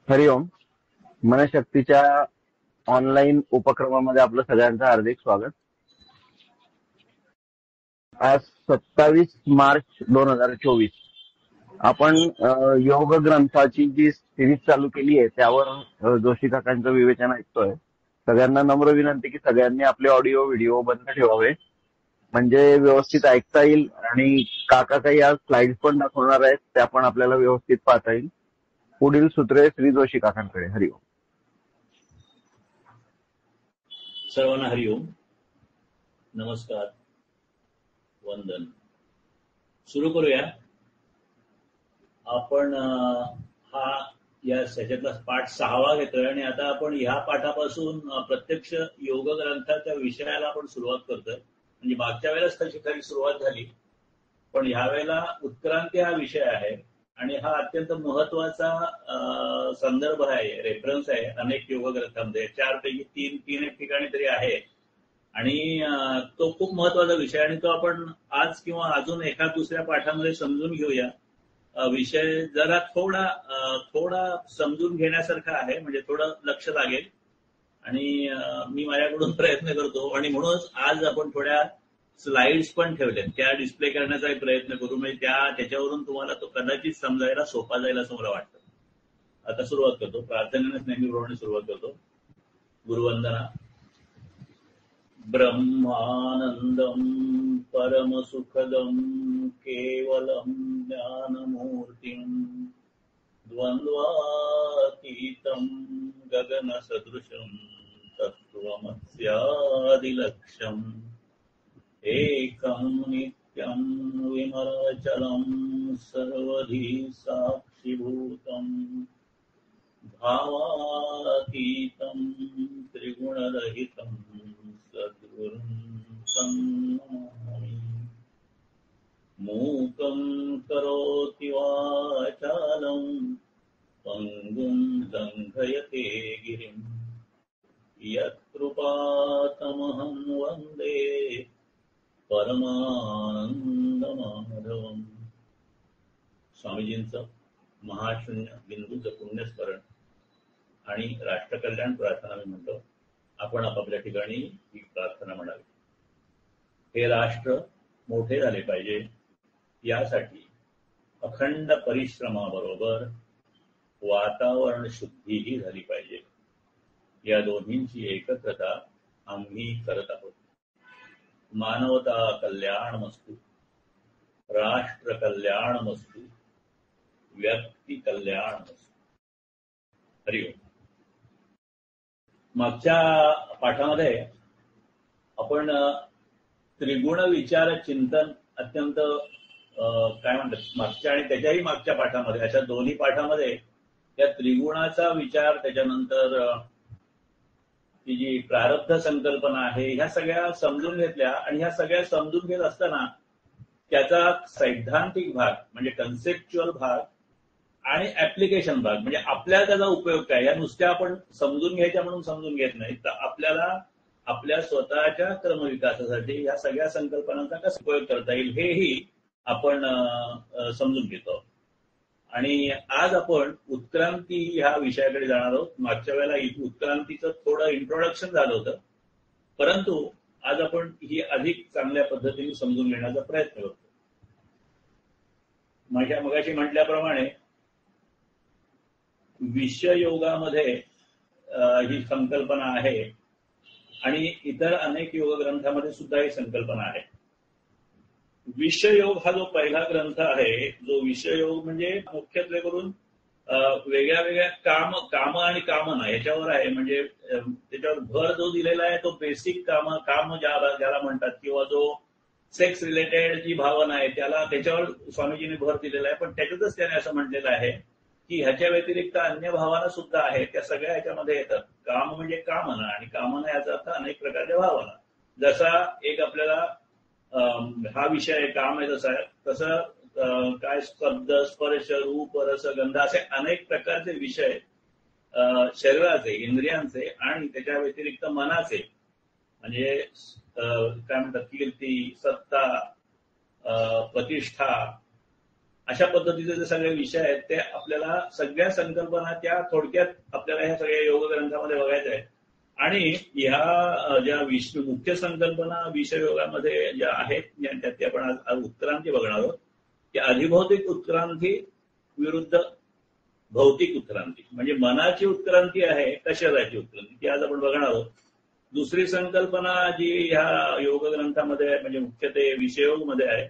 हरिओम. मनशक्तीच्या online उपक्रमामध्ये आपलं सगळ्यांचं हार्दिक स्वागत. आज 27 मार्च 2024 आपण योग ग्रंथाची जी सिरीज चालू केली आहे त्यावर जोशी काकांचं विवेचन ऐकतोय. सगळ्यांना नम्र विनंती की सगळ्यांनी आपले ऑडिओ व्हिडिओ बंद ठेवावे, म्हणजे व्यवस्थित ऐकता येईल आणि काका काही आज स्लाइड्स पण दाखवणार आहेत, त्या पण आपल्याला व्यवस्थित पाहता येईल. पुढील सूत्रे श्री जोशी काकांकडे. हरिओम. सर्वांना हरिओम, नमस्कार, वंदन. सुरू करूया. आपण या त्याच्यातला पाठ 6वा घेतोय आणि आता आपण ह्या पाठापासून प्रत्यक्ष योग ग्रंथाच्या विषयाला आपण सुरुवात करतोय. म्हणजे मागच्या वेळेलाच त्याची खरी सुरुवात झाली, पण ह्या वेळेला उत्क्रांती हा विषय आहे आणि हा अत्यंत महत्वाचा संदर्भ आहे, रेफरन्स आहे अनेक योग ग्रंथांमध्ये. 4 पैकी 3 एक ठिकाणी तरी आहे आणि तो खूप महत्वाचा विषय आणि तो आपण आज किंवा अजून एका दुसऱ्या पाठामध्ये समजून घेऊया. विषय जरा थोडा समजून घेण्यासारखा आहे, म्हणजे थोडं लक्ष लागेल आणि मी माझ्याकडून प्रयत्न करतो आणि म्हणूनच आज आपण थोड्या स्लाइड्स पण ठेवल्यात, त्या डिस्प्ले करण्याचा प्रयत्न करू, म्हणजे त्याच्यावरून तुम्हाला तो कदाचित समजायला सोपा जाईल असं मला वाटतं. आता सुरुवात करतो. प्रार्थनेनेच नेहमीप्रमाणे सुरुवात करतो. गुरुवंदना. ब्रह्मानंदम परमसुखदम केवलम ज्ञानमूर्तिम द्वंद्वातीतं गगनसदृशं तत्त्वमस्यादिलक्ष्यम् एकं नित्यं विमलचलं सर्वधी साक्षिभूतम् भावातीतं त्रिगुणरहितं सद्गुरुं नमामि. मूकं करोति वाचालं पङ्गुं लङ्घयते गिरिं यत्कृपातमहं वन्दे परमानंदमाधवम्. स्वामीजींचं महाशून्य बिंदूचं पुण्यस्मरण आणि राष्ट्रकल्याण प्रार्थना मी म्हणतो. आपण आपापल्या ठिकाणी ही प्रार्थना म्हणावी. हे राष्ट्र मोठे झाले पाहिजे, यासाठी अखंड परिश्रमाबरोबर वातावरण शुद्धीही झाली पाहिजे. या दोन्हींची एकत्रता आम्ही करत आहोत. मानवता कल्याणमस्तु, राष्ट्र कल्याणमस्तु, व्यक्ती कल्याणमस्तु. हरिओम. मागच्या पाठामध्ये आपण त्रिगुण विचार चिंतन अत्यंत काय म्हणतात, मागच्या आणि त्याच्याही मागच्या पाठामध्ये, अशा दोन्ही पाठामध्ये या त्रिगुणाचा विचार, त्याच्यानंतर ती जी प्रारब्ध संकल्पना आहे, ह्या सगळ्या समजून घेतल्या. आणि ह्या सगळ्या समजून घेत असताना त्याचा सैद्धांतिक भाग म्हणजे कन्सेप्च्युअल भाग आणि ऍप्लिकेशन भाग म्हणजे आपल्याला त्याचा उपयोग काय, या नुसत्या आपण समजून घ्यायच्या म्हणून समजून घेत नाही, तर आपल्याला आपल्या स्वतःच्या क्रमविकासासाठी या सगळ्या संकल्पनांचा कसा उपयोग करता येईल हेही आपण समजून घेतो. आणि आज आपण उत्क्रांती ह्या विषयाकडे जाणार आहोत. मागच्या वेळेला उत्क्रांतीचं थोडं इंट्रोडक्शन झालं होतं, परंतु आज आपण ही अधिक चांगल्या पद्धतीने समजून घेण्याचा प्रयत्न करतो. मगाशी म्हटल्याप्रमाणे विश्वयोगामध्ये ही संकल्पना आहे आणि इतर अनेक योग ग्रंथामध्ये सुद्धा ही संकल्पना आहे. विश्वयोग हा जो पहिला ग्रंथ आहे, जो विश्वयोग म्हणजे मुख्यत्वे करून वेगळ्या वेगळ्या काम आणि कामना याच्यावर आहे. म्हणजे त्याच्यावर भर जो दिलेला आहे तो बेसिक काम ज्याला म्हणतात, किंवा जो सेक्स रिलेटेड जी भावना आहे त्याच्यावर स्वामीजीने भर दिलेला आहे. पण त्याच्यातच त्याने असं म्हटलेलं आहे की ह्याच्या व्यतिरिक्त अन्य भावना सुद्धा आहेत, त्या सगळ्या ह्याच्यामध्ये येतात. काम म्हणजे कामना, आणि कामना याचा अर्थ अनेक प्रकारच्या भावना. जसा एक आपल्याला हा विषय काम आहे तसं काय शब्द, स्पर्श, रूप, रस, गंध असे अनेक प्रकारचे विषय शरीराचे, इंद्रियांचे आणि त्याच्या व्यतिरिक्त मनाचे, म्हणजे काय म्हणतात, कीर्ती, सत्ता, प्रतिष्ठा अशा पद्धतीचे जे सगळे विषय आहेत ते आपल्याला सगळ्या संकल्पना त्या थोडक्यात आपल्याला ह्या सगळ्या योग ग्रंथामध्ये बघायच्या आहेत. आणि ह्या ज्या मुख्य संकल्पना विषयोगामध्ये ज्या आहेत त्यात आपण आज उत्क्रांती बघणार आहोत की अधिभौतिक उत्क्रांती विरुद्ध भौतिक उत्क्रांती, म्हणजे मनाची उत्क्रांती आहे का शरीराची उत्क्रांती, ती आज आपण बघणार आहोत. दुसरी संकल्पना जी ह्या योग ग्रंथामध्ये म्हणजे मुख्य ते विषयोग मध्ये आहे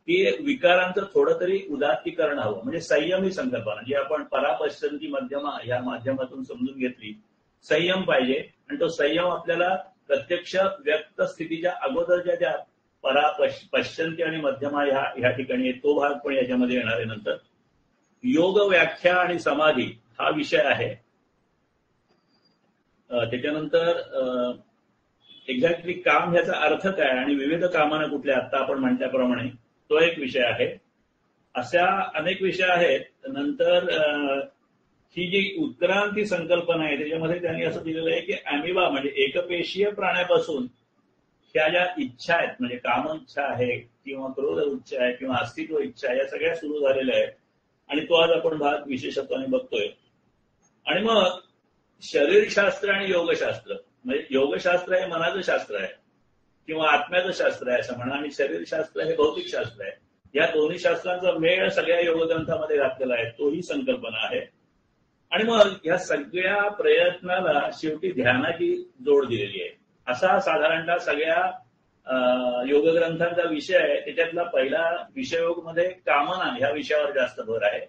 ती विकारांचं थोडं तरी उदात्तीकरण हवं, म्हणजे संयमी संकल्पना जी आपण परापश्चंती मध्यमा या माध्यमातून समजून घेतली. संयम पाहिजे आणि तो संयम आपल्याला प्रत्यक्ष व्यक्त स्थितीच्या अगोदरच्या ज्या पश्चंती आणि मध्यमा ह्या ठिकाणी तो भाग पण याच्यामध्ये येणार आहे. नंतर योग व्याख्या आणि समाधी हा विषय आहे. त्याच्यानंतर एक्झॅक्टली काम ह्याचा अर्थ काय आणि विविध कामांना कुठल्या आता आपण म्हटल्याप्रमाणे तो एक विषय आहे. अशा अनेक विषय आहेत. नंतर ही जी उत्क्रांती संकल्पना आहे त्याच्यामध्ये त्यांनी असं दिलेलं आहे की अॅमिबा म्हणजे एकपेशीय प्राण्यापासून ह्या ज्या इच्छा आहेत म्हणजे काम इच्छा आहे किंवा क्रोध इच्छा आहे किंवा अस्तित्व इच्छा या सगळ्या सुरू झालेल्या आहेत आणि तो आज आपण भाग विशेषत्वाने बघतोय. आणि मग शरीरशास्त्र आणि योगशास्त्र म्हणजे योगशास्त्र हे मनाचं शास्त्र आहे किंवा आत्म्याचं शास्त्र आहे असं म्हणा आणि शरीरशास्त्र हे भौतिक शास्त्र आहे. या दोन्ही शास्त्रांचा मेळ सगळ्या योगग्रंथामध्ये घातलेला आहे, तोही संकल्पना आहे. आणि मग या सगळ्या प्रयत्नाला शेवटी ध्यानाची जोड दिलेली आहे. असा साधारणतः सगळ्या योगग्रंथांचा विषय आहे. त्याच्यातला पहिला विषयोग मध्ये कामना ह्या विषयावर जास्त भर आहे.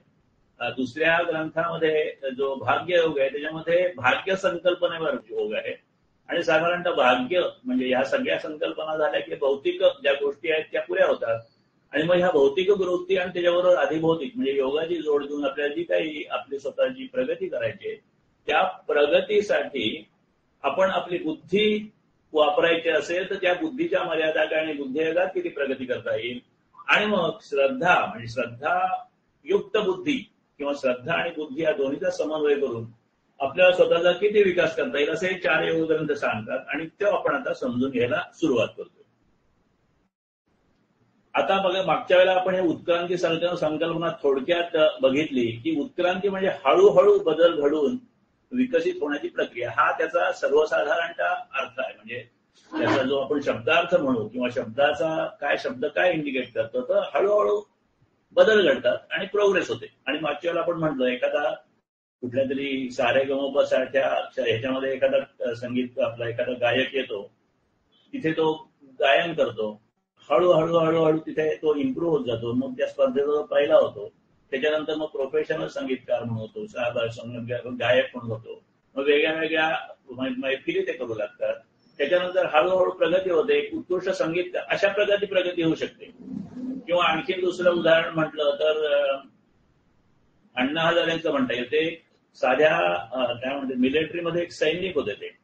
दुसऱ्या ग्रंथामध्ये जो भाग्य योग आहे त्याच्यामध्ये भाग्य संकल्पनेवर योग आहे. आणि साधारणतः भाग्य म्हणजे ह्या सगळ्या संकल्पना झाल्या की भौतिक ज्या गोष्टी आहेत त्या पुऱ्या होतात. आणि मग ह्या भौतिक वृत्ती आणि त्याच्याबरोबर अधिभौतिक म्हणजे योगाची जोड देऊन आपल्याला जी काही आपली स्वतःची प्रगती करायची त्या प्रगतीसाठी आपण आपली बुद्धी वापरायची असेल तर त्या बुद्धीच्या मर्यादा काय आणि बुद्धियोगात किती प्रगती करता येईल. आणि मग श्रद्धा म्हणजे श्रद्धायुक्त बुद्धी किंवा श्रद्धा आणि बुद्धी या दोन्हीचा समन्वय करून आपल्याला स्वतःचा किती विकास करता येईल असे 4 योगग्रंथ सांगतात आणि ते आपण आता समजून घ्यायला सुरुवात करतो. आता बघा मागच्या वेळेला आपण हे उत्क्रांती संकल्पना थोडक्यात बघितली की उत्क्रांती म्हणजे हळूहळू बदल घडून विकसित होण्याची प्रक्रिया हा त्याचा सर्वसाधारणतः अर्थ आहे. म्हणजे त्याचा जो आपण शब्दार्थ म्हणू किंवा शब्दाचा शब्द काय इंडिकेट करतो तर हळूहळू बदल घडतात आणि प्रोग्रेस होते. आणि मागच्या वेळेला आपण म्हटलं एखादा कुठल्या तरी सारेगमप सारख्या ह्याच्यामध्ये एखादा संगीत आपला एखादा गायक येतो तिथे तो गायन करतो हळूहळू हळूहळू तिथे तो इम्प्रूव्ह होत जातो. मग त्या स्पर्धेचा पहिला होतो. त्याच्यानंतर मग प्रोफेशनल संगीतकार म्हणून होतो गायक म्हणून होतो. मग वेगळ्या वेगळ्या मैफिली ते करू लागतात. त्याच्यानंतर हळूहळू प्रगती होते. एक उत्कृष्ट संगीतकार अशा प्रकारची प्रगती होऊ शकते. किंवा आणखी दुसरं उदाहरण म्हटलं तर अण्णा हजारेंचं म्हणता येईल. ते साध्या काय म्हणते मिलिटरीमध्ये एक सैनिक होते ते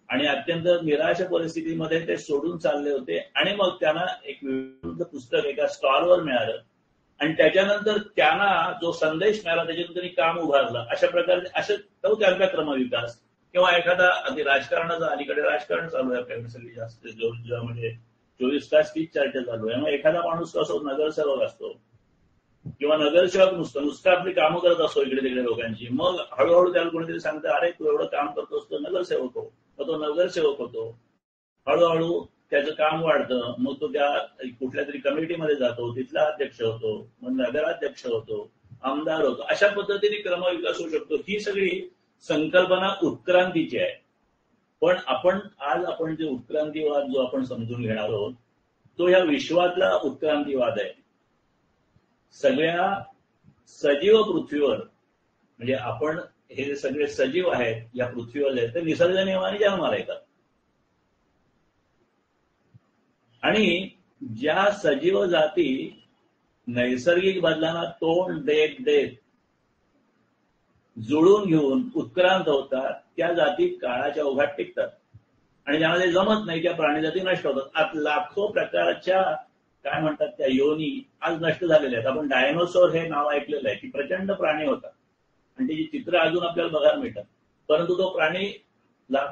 आणि अत्यंत निराश परिस्थितीमध्ये ते सोडून चालले होते. आणि मग त्यांना एक विविध पुस्तक एका स्टॉलवर मिळालं आणि त्याच्यानंतर त्यांना जो संदेश मिळाला त्याच्यातून त्यांनी काम उभारलं. अशा प्रकारे असं तो त्यांचा क्रमविकास. किंवा एखादा अगदी राजकारणाचा अलीकडे राजकारण चालू आहे आपल्याकडे सगळी जास्त म्हणजे 24 तास तीच चर्चा चालू आहे. मग एखादा माणूस कसं नगरसेवक असतो किंवा नगरसेवक नुसतं आपली कामं करत असतो इकडे तिकडे लोकांची. मग हळूहळू त्याला कोणीतरी सांगतं अरे तू एवढं काम करतोस तो नगरसेवक हो. मग तो नगरसेवक होतो. हळूहळू त्याचं काम वाढतं. मग तो त्या कुठल्या तरी कमिटीमध्ये जातो तिथला अध्यक्ष होतो. मग नगराध्यक्ष होतो. आमदार होतो. अशा पद्धतीने क्रमविकास होऊ शकतो. ही सगळी संकल्पना उत्क्रांतीची आहे. पण आज आपण जे उत्क्रांतीवाद जो आपण समजून घेणार आहोत तो ह्या विश्वातला उत्क्रांतीवाद आहे. सगळ्या सजीव पृथ्वीवर म्हणजे आपण हे सगळे सजीव आहेत या पृथ्वीवर ते निसर्ग नियमाने जन्माला येतात. आणि ज्या सजीव जाती नैसर्गिक बदलांना तोंड देत देत जुळून घेऊन उत्क्रांत होतात त्या जाती काळाच्या ओघात टिकतात. आणि ज्यामध्ये जमत नाही त्या प्राणीजाती नष्ट होतात. आज लाखो प्रकारच्या काय म्हणतात त्या योनी आज नष्ट झालेल्या आहेत. आपण डायनोसॉर हे नाव ऐकलेलं आहे की प्रचंड प्राणी होता आणि त्याची चित्र अजून आपल्याला बघायला मिळतात. परंतु तो प्राणी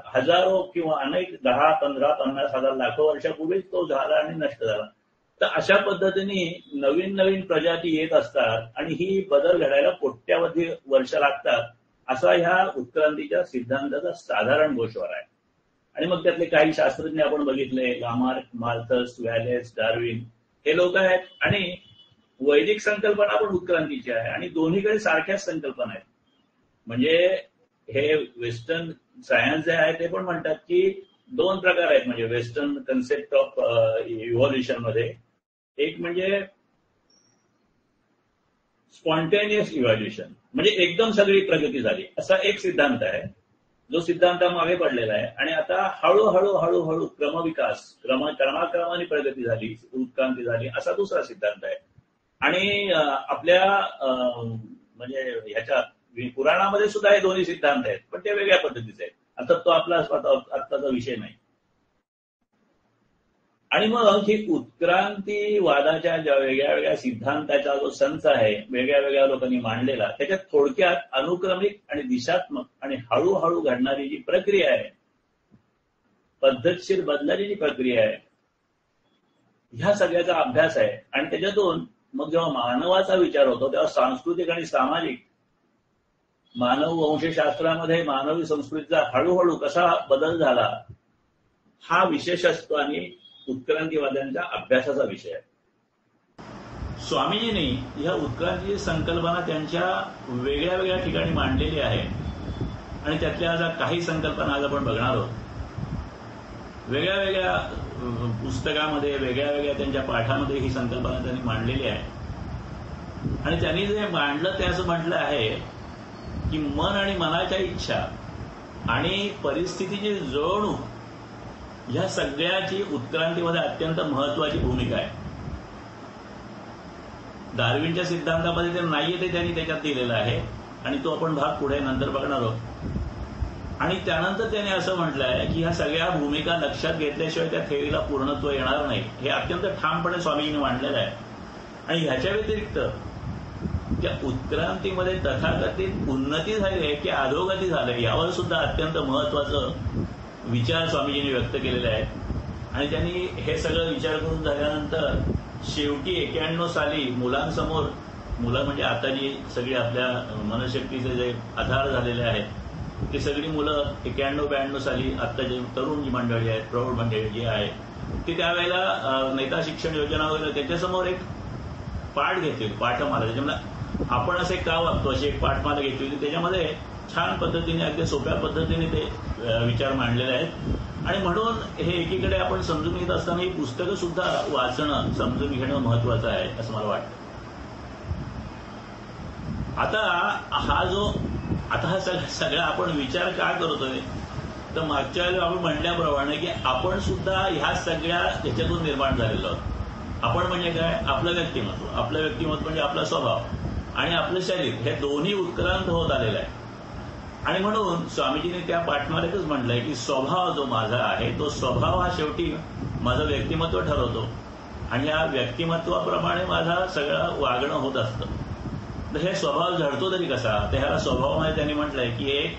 हजारो किंवा अनेक 10, 15, 50 हजार लाखो वर्षापूर्वीच तो झाला आणि नष्ट झाला. तर अशा पद्धतीने नवीन नवीन प्रजाती येत असतात आणि ही बदल घडायला कोट्यावधी वर्ष लागतात, असा ह्या उत्क्रांतीच्या सिद्धांताचा साधारण गोषवार आहे. आणि मग त्यातले काही शास्त्रज्ञ आपण बघितले, लामार्क, माल्थस, वॅलेस, डार्विन हे लोक आहेत. आणि वैदिक संकल्पना पण उत्क्रांतीची आहे आणि दोन्हीकडे सारख्याच संकल्पना आहेत. म्हणजे हे वेस्टर्न सायन्स जे आहे ते पण म्हणतात की 2 प्रकार आहेत म्हणजे वेस्टर्न कन्सेप्ट ऑफ इव्हॉल्युशन मध्ये. एक म्हणजे स्पॉन्टेनियस इव्हॉल्युशन, म्हणजे एकदम सगळी प्रगती झाली असा एक सिद्धांत आहे, जो सिद्धांत मागे पडलेला आहे. आणि आता हळूहळू हळूहळू क्रमविकास, क्रमाक्रमाने प्रगती झाली, उत्क्रांती झाली, असा दुसरा सिद्धांत आहे. आणि आपल्या म्हणजे ह्याच्या पुराणामध्ये सुद्धा हे दोन्ही सिद्धांत आहेत, पण ते वेगळ्या पद्धतीचे आहेत. आता तो आपला आत्ताचा विषय नाही. आणि मग ही उत्क्रांतीवादाच्या ज्या वेगळ्या वेगळ्या सिद्धांताचा जो संच आहे, वेगळ्या वेगळ्या लोकांनी मांडलेला, त्याच्यात थोडक्यात अनुक्रमिक आणि दिशात्मक आणि हळूहळू घडणारी जी प्रक्रिया आहे, पद्धतशीर बदलाची जी प्रक्रिया आहे, ह्या सगळ्याचा अभ्यास आहे. आणि त्याच्यातून मग जेव्हा मानवाचा विचार होतो तेव्हा सांस्कृतिक आणि सामाजिक मानव वंशशास्त्रामध्ये मानवी संस्कृतीचा हळूहळू कसा बदल झाला, हा विशेषत्वाने उत्क्रांतीवाद्यांच्या अभ्यासाचा विषय आहे. स्वामीजींनी ह्या उत्क्रांतीची संकल्पना त्यांच्या वेगळ्या वेगळ्या ठिकाणी मांडलेली आहे आणि त्यातल्या आता काही संकल्पना आज आपण बघणार आहोत. वेगळ्या वेगळ्या पुस्तकामध्ये, वेगळ्या वेगळ्या त्यांच्या पाठामध्ये ही संकल्पना त्यांनी मांडलेली आहे. आणि त्यांनी जे मांडलं ते असं म्हटलं आहे की मन आणि मनाच्या इच्छा आणि परिस्थितीची जुळवणूक ह्या सगळ्याची उत्क्रांतीमध्ये अत्यंत महत्वाची भूमिका आहे. डार्विनच्या सिद्धांतामध्ये ते नाहीये ते त्यांनी त्याच्यात दिलेलं आहे आणि तो आपण भाग पुढे नंतर बघणार आहोत. आणि त्यानंतर त्याने असं म्हटलं आहे की ह्या सगळ्या भूमिका लक्षात घेतल्याशिवाय त्या थेअरीला पूर्णत्व येणार नाही, हे अत्यंत ठामपणे स्वामीजींनी मांडलेलं आहे. आणि ह्याच्या व्यतिरिक्त त्या उत्क्रांतीमध्ये तथाकथित उन्नती झाली आहे की अधोगती झाली, यावर सुद्धा अत्यंत महत्वाचं विचार स्वामीजींनी व्यक्त केलेले आहेत. आणि त्यांनी हे सगळं विचार करून झाल्यानंतर शेवटी 91 साली मुलांसमोर, मुलं म्हणजे आता जी सगळी आपल्या मनशक्तीचे जे आधार झालेले आहेत, ती सगळी मुलं 91-92 साली आता जे तरुण जी मंडळी आहेत, प्रौढ मंडळी जी आहे, ती त्यावेळेला नेता शिक्षण योजना वगैरे त्याच्यासमोर एक पाठ घेतली, पाठमाला. त्याच्यामुळे आपण असे का वागतो अशी एक पाठमाला घेतली होती. त्याच्यामध्ये छान पद्धतीने, अगदी सोप्या पद्धतीने ते विचार मांडलेले आहेत. आणि म्हणून हे एकीकडे आपण समजून घेत असताना ही पुस्तकं सुद्धा वाचणं, समजून घेणं महत्वाचं आहे असं मला वाटतं. आता सगळा आपण विचार का करतोय, तर मागच्या वेळेला आपण म्हटल्याप्रमाणे की आपण सुद्धा ह्या सगळ्या ह्याच्यातून निर्माण झालेलो आहोत. आपण म्हणजे काय, आपलं व्यक्तिमत्व, आपलं व्यक्तिमत्व म्हणजे आपला स्वभाव आणि आपलं शरीर, हे दोन्ही उत्क्रांत होत आलेलं आहे. आणि म्हणून स्वामीजींनी त्या पाठमालेतच म्हटलंय की स्वभाव जो माझा आहे, तो स्वभाव हा शेवटी माझं व्यक्तिमत्व ठरवतो आणि या व्यक्तिमत्वाप्रमाणे माझा सगळं वागणं होत असतं. तर हे स्वभाव झडतो तरी कसा, तर ह्याला स्वभावामध्ये त्यांनी म्हटलंय की एक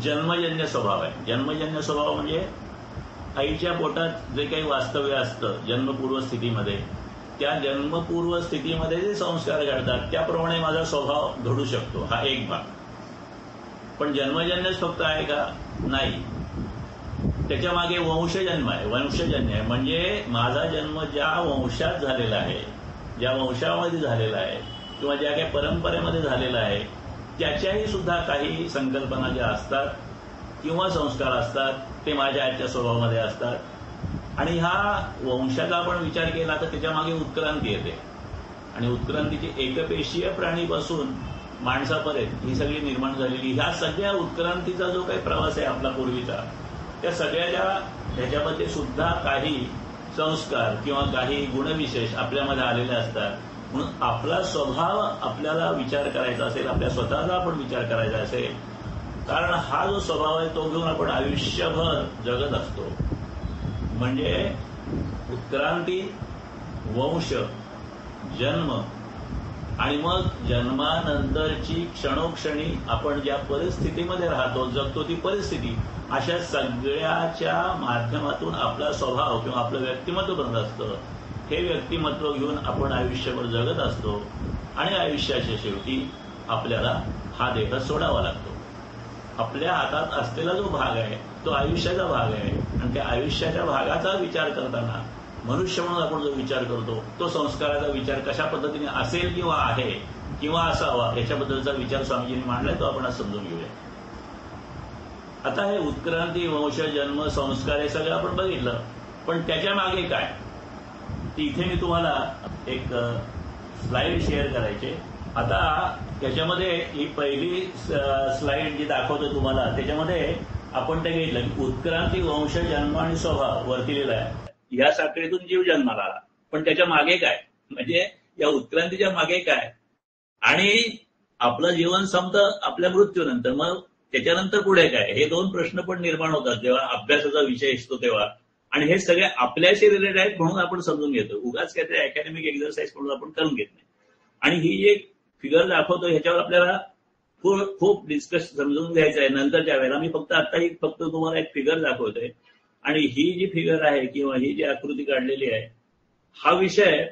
जन्मजन्य स्वभाव आहे. जन्मजन्य स्वभाव म्हणजे आईच्या पोटात जे काही वास्तव्य असतं जन्मपूर्व स्थितीमध्ये, त्या जन्मपूर्व स्थितीमध्ये जे संस्कार घडतात त्याप्रमाणे माझा स्वभाव घडू शकतो, हा एक भाग. पण जन्मजन्यच फक्त आहे का, नाही. त्याच्या मागे वंशजन्म आहे, वंशजन्य आहे. म्हणजे माझा जन्म ज्या वंशात झालेला आहे, ज्या वंशामध्ये झालेला आहे किंवा ज्या काही परंपरेमध्ये झालेला आहे, त्याच्याही सुद्धा काही संकल्पना ज्या असतात किंवा संस्कार असतात ते माझ्या आजच्या स्वभावामध्ये असतात. आणि ह्या वंशाचा आपण विचार केला तर त्याच्या मागे उत्क्रांती येते आणि उत्क्रांतीची एकपेशीय प्राणीपासून माणसापर्यंत ही सगळी निर्माण झालेली, ह्या सगळ्या उत्क्रांतीचा जो काही प्रवास आहे आपला पूर्वीचा, त्या सगळ्याच्या ह्याच्यामध्ये सुद्धा काही संस्कार किंवा काही गुणविशेष आपल्यामध्ये आलेले असतात. म्हणून आपला स्वभाव आपल्याला विचार करायचा असेल, आपल्या स्वतःचा आपण विचार करायचा असेल, कारण हा जो स्वभाव आहे तो घेऊन आपण आयुष्यभर जगत असतो. म्हणजे उत्क्रांती, वंश, जन्म आणि मग जन्मानंतरची क्षणोक्षणी आपण ज्या परिस्थितीमध्ये राहतो, जगतो ती परिस्थिती, अशा सगळ्याच्या माध्यमातून आपला स्वभाव किंवा आपलं व्यक्तिमत्व बनत असतं. हे व्यक्तिमत्व घेऊन आपण आयुष्यभर जगत असतो आणि आयुष्याच्या शेवटी आपल्याला हा देह सोडावा लागतो. आपल्या हातात असलेला जो भाग आहे तो आयुष्याचा भाग आहे आणि त्या आयुष्याच्या भागाचा विचार करताना मनुष्य म्हणून आपण जो विचार करतो तो संस्काराचा विचार कशा पद्धतीने असेल किंवा आहे किंवा असावा याच्याबद्दलचा विचार स्वामीजींनी मांडलाय तो आपण आज समजून घेऊया. आता हे उत्क्रांती, वंश, जन्म, संस्कार हे सगळं आपण बघितलं, पण त्याच्या मागे काय इथे मी तुम्हाला एक स्लाइड शेअर करायचे. आता त्याच्यामध्ये ही पहिली स्लाइड जी दाखवतो तुम्हाला त्याच्यामध्ये आपण ते घेतलं की उत्क्रांती, वंश, जन्म आणि स्वभाव वरती लिहिलं आहे. या साखळीतून जीव जन्माला आला, पण त्याच्या मागे काय, म्हणजे या उत्क्रांतीच्या मागे काय आणि आपलं जीवन संपतं आपल्या मृत्यूनंतर, मग त्याच्यानंतर पुढे काय, हे दोन प्रश्न पण निर्माण होतात जेव्हा अभ्यासाचा विषय असतो तेव्हा. आणि हे सगळे आपल्याशी रिलेटेड आहेत म्हणून आपण समजून घेतो, उगाच काहीतरी अकॅडमिक एक्झरसाइज म्हणून आपण करून घेत नाही. आणि ही जी एक फिगर दाखवतो ह्याच्यावर आपल्याला खूप डिस्कस समजून घ्यायचं आहे नंतरच्या वेळेला. मी फक्त तुम्हाला एक फिगर दाखवतोय आणि ही जी फिगर आहे किंवा ही जी आकृती काढलेली आहे हा विषय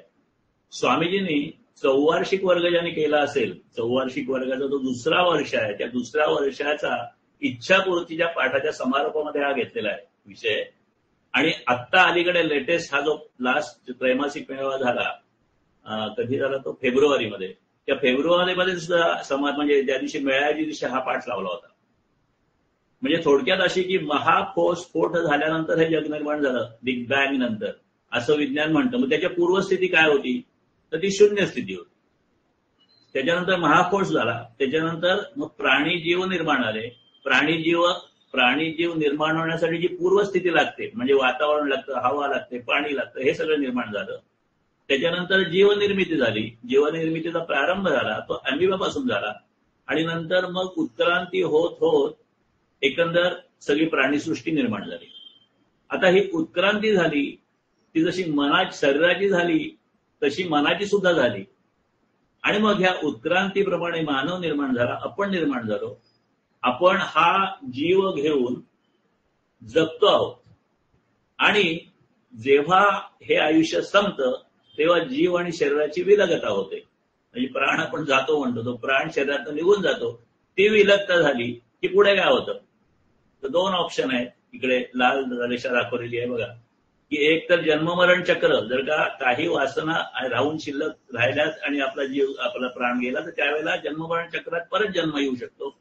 स्वामीजींनी चौवार्षिक वर्ग ज्याने केला असेल, चौवार्षिक वर्गाचा जो दुसरा वर्ष आहे त्या दुसऱ्या वर्षाचा इच्छापूर्तीच्या पाठाच्या समारोपामध्ये हा घेतलेला आहे विषय. आणि आत्ता अलीकडे लेटेस्ट हा जो लास्ट त्रैमासिक मेळावा झाला, कधी झाला तो फेब्रुवारीमध्ये, त्या फेब्रुवारीमध्ये सुद्धा समाज म्हणजे ज्या दिवशी मेळाव्याच्या दिवशी हा पाठ लावला होता. म्हणजे थोडक्यात अशी की महास्फोट झाल्यानंतर हे जग निर्माण झालं, बिग बँग नंतर असं विज्ञान म्हणतं. मग त्याच्या पूर्वस्थिती काय होती तर ती शून्य स्थिती होती. त्याच्यानंतर महास्फोट झाला, त्याच्यानंतर मग प्राणीजीव निर्माण आले. प्राणीजीव निर्माण होण्यासाठी जी पूर्वस्थिती लागते म्हणजे वातावरण लागतं, हवा लागते, पाणी लागतं, हे सगळं निर्माण झालं. त्याच्यानंतर जीवनिर्मिती झाली, जीवनिर्मितीचा प्रारंभ झाला तो अॅमिबापासून झाला आणि नंतर मग उत्क्रांती होत होत एकंदर सगळी प्राणीसृष्टी निर्माण झाली. आता ही उत्क्रांती झाली ती जशी शरीराची झाली तशी मनाची सुद्धा झाली आणि मग ह्या उत्क्रांतीप्रमाणे मानव निर्माण झाला, आपण निर्माण झालो. आपण हा जीव घेऊन जगतो आहोत आणि जेव्हा हे आयुष्य संपतं तेव्हा जीव आणि शरीराची विलगता होते. म्हणजे प्राण आपण जातो म्हणतो, तो प्राण शरीरातून निघून जातो, ती विलगता झाली की पुढे काय होतं. तर दोन ऑप्शन आहेत, इकडे लाल रेषा दाखवलेली आहे बघा, की एक तर जन्ममरण चक्र, जर का काही वासना राहून शिल्लक राहिल्यास आणि आपला प्राण गेला तर त्यावेळेला जन्ममरण चक्रात परत जन्म येऊ शकतो.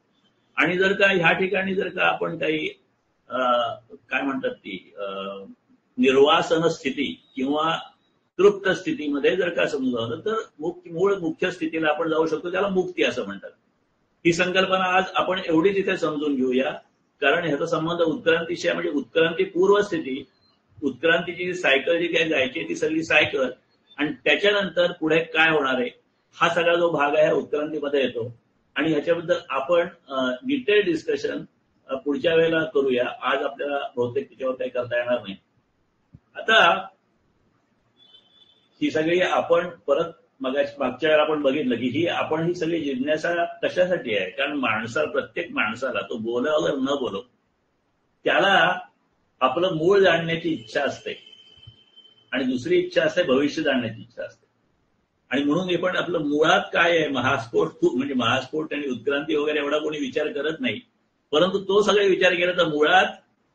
आणि जर का ह्या ठिकाणी जर का आपण काही काय म्हणतात ती निर्वासन स्थिती किंवा तृप्त स्थितीमध्ये जर का समजावलं तर मूळ मुख्य स्थितीला आपण जाऊ शकतो, त्याला मुक्ती असं म्हणतात. ही संकल्पना आज आपण एवढीच इथे समजून घेऊया, कारण ह्याचा संबंध उत्क्रांतीशी, म्हणजे उत्क्रांती पूर्वस्थिती, उत्क्रांतीची सायकल जी काही जायची ती सगळी सायकल आणि त्याच्यानंतर पुढे काय होणार आहे हा सगळा जो भाग आहे उत्क्रांतीमध्ये येतो. आणि ह्याच्याबद्दल आपण डिटेल डिस्कशन पुढच्या वेळेला करूया. आज आपल्याला बहुतेक त्याच्यावर काही करता येणार नाही. आता ही सगळी आपण परत मागच्या वेळेला आपण बघितलं की ही सगळी जिज्ञासा कशासाठी आहे, कारण प्रत्येक माणसाला तो बोलो अगर न बोलो त्याला आपलं मूळ जाणण्याची इच्छा असते आणि दुसरी इच्छा असते भविष्य जाणण्याची इच्छा असते. आणि म्हणून हे पण आपलं मुळात काय आहे, महास्फोट आणि उत्क्रांती वगैरे एवढा कोणी विचार करत नाही, परंतु तो सगळे विचार केला तर मुळात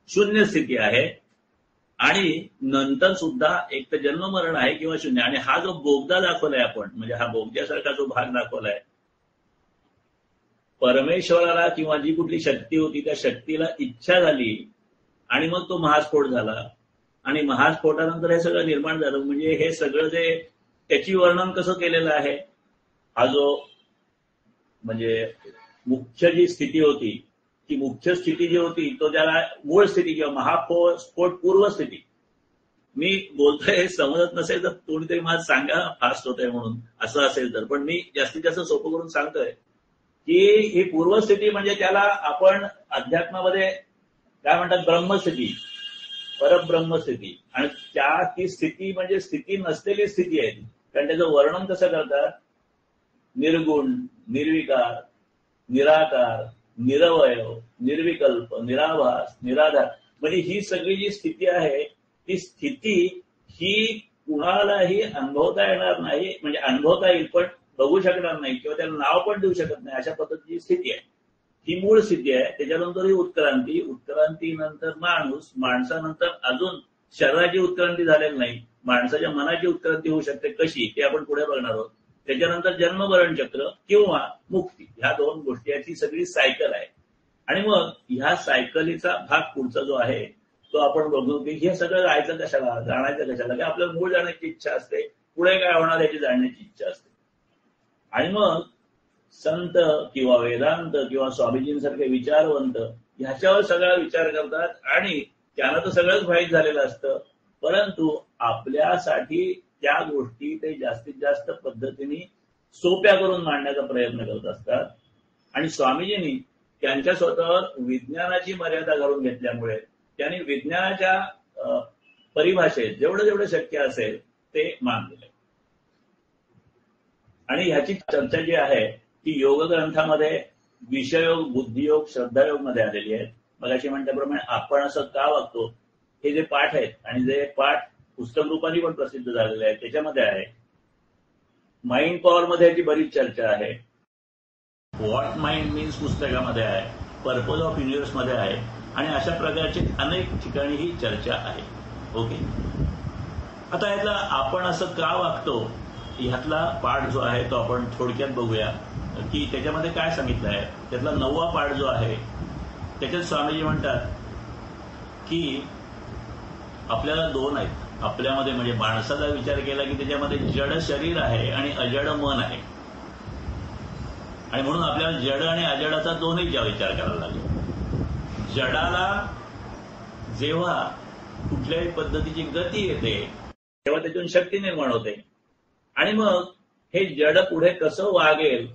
शून्य स्थिती आहे आणि नंतर सुद्धा एक तर जन्ममरण आहे किंवा शून्य. आणि हा जो बोगदा दाखवलाय आपण, म्हणजे हा बोगद्यासारखा जो भाग दाखवलाय, परमेश्वराला किंवा जी कुठली शक्ती होती त्या शक्तीला इच्छा झाली आणि मग तो महास्फोट झाला आणि महास्फोटानंतर हे सगळं निर्माण झालं. म्हणजे हे सगळं जे त्याची वर्णन कसं केलेलं आहे, हा जो म्हणजे मुख्य जी स्थिती होती ती मुख्य स्थिती जी होती तो त्याला मूळ स्थिती किंवा महास्फोट पूर्व स्थिती. मी बोलतोय हे समजत नसेल तर कोणीतरी मला सांगा फास्ट होतंय म्हणून, असं असेल तर. पण मी जास्तीत जास्त सोपं करून सांगतोय की ही पूर्वस्थिती म्हणजे त्याला आपण अध्यात्मामध्ये काय म्हणतात ब्रह्मस्थिती, परब्रह्मस्थिती. आणि ती स्थिती म्हणजे स्थिती नसलेली स्थिती आहे ती. कारण त्याचं वर्णन कसं करतात, निर्गुण, निर्विकार, निराकार, निरवयव, निर्विकल्प, निराभास, निराधार. म्हणजे ही सगळी जी स्थिती आहे ती स्थिती ही कुणालाही अनुभवता येणार नाही, म्हणजे अनुभवता येईल पण बघू शकणार नाही किंवा त्याला नाव पण देऊ शकत नाही, अशा पद्धतीची स्थिती आहे. ही मूळ स्थिती आहे. त्याच्यानंतर ही उत्क्रांती, उत्क्रांतीनंतर माणूस, माणसानंतर अजून शरीराची उत्क्रांती झालेली नाही, माणसाच्या मनाची उत्क्रांती होऊ शकते. कशी ते आपण पुढे बघणार आहोत. त्याच्यानंतर जन्ममरण चक्र किंवा मुक्ती, ह्या दोन गोष्टी, याची सगळी सायकल आहे. आणि मग ह्या सायकलीचा भाग पुढचा जो आहे तो आपण बघू की हे सगळं जायचं कशाला, जाणायचं कशाला, की आपल्याला मूळ जाण्याची इच्छा असते, पुढे काय होणार याची जाणण्याची इच्छा असते. आणि मग संत किंवा वेदांत किंवा स्वामीजींसारखे विचारवंत ह्याच्यावर सगळा विचार करतात आणि त्यांना तर सगळंच माहीत झालेलं असतं, परंतु आपल्यासाठी त्या गोष्टी ते जास्तीत जास्त पद्धतीने सोप्या करून मांडण्याचा प्रयत्न करत असतात. आणि स्वामीजींनी त्यांच्या स्वतःवर विज्ञानाची मर्यादा घालून घेतल्यामुळे त्यांनी विज्ञानाच्या परिभाषेत जेवढं जेवढं शक्य असेल ते मांडले. आणि ह्याची चर्चा जी आहे ती योग ग्रंथामध्ये विषयोग, बुद्धियोग, श्रद्धायोग मध्ये आलेली आहे. मगाशी म्हटल्याप्रमाणे आपण असं का वागतो हे जे पाठ आहेत आणि जे पाठ पुस्तक रूपाने पण प्रसिद्ध झालेले आहेत त्याच्यामध्ये आहे. माइंड पॉवर मध्ये याची बरीच चर्चा आहे. व्हॉट माइंड मीन्स पुस्तकामध्ये आहे, पर्पज ऑफ युनिव्हर्स मध्ये आहे आणि अशा प्रकारची अनेक ठिकाणी ही चर्चा आहे. ओके, आता यातला आपण असं का वागतो ह्यातला पाठ जो आहे तो आपण थोडक्यात बघूया की त्याच्यामध्ये काय सांगितलं आहे. त्यातला 9वा पाठ जो आहे त्याच्यात स्वामीजी म्हणतात की आपल्याला दोन आहेत आपल्यामध्ये, म्हणजे माणसाचा विचार केला की त्याच्यामध्ये जड शरीर आहे आणि अजड मन आहे. आणि म्हणून आपल्याला जड आणि अजडाचा दोन्हीचा विचार करायला लागेल. जडाला जेव्हा कुठल्याही पद्धतीची गती येते तेव्हा त्यातून शक्ती निर्माण होते आणि मग हे जड पुढे कसं वागेल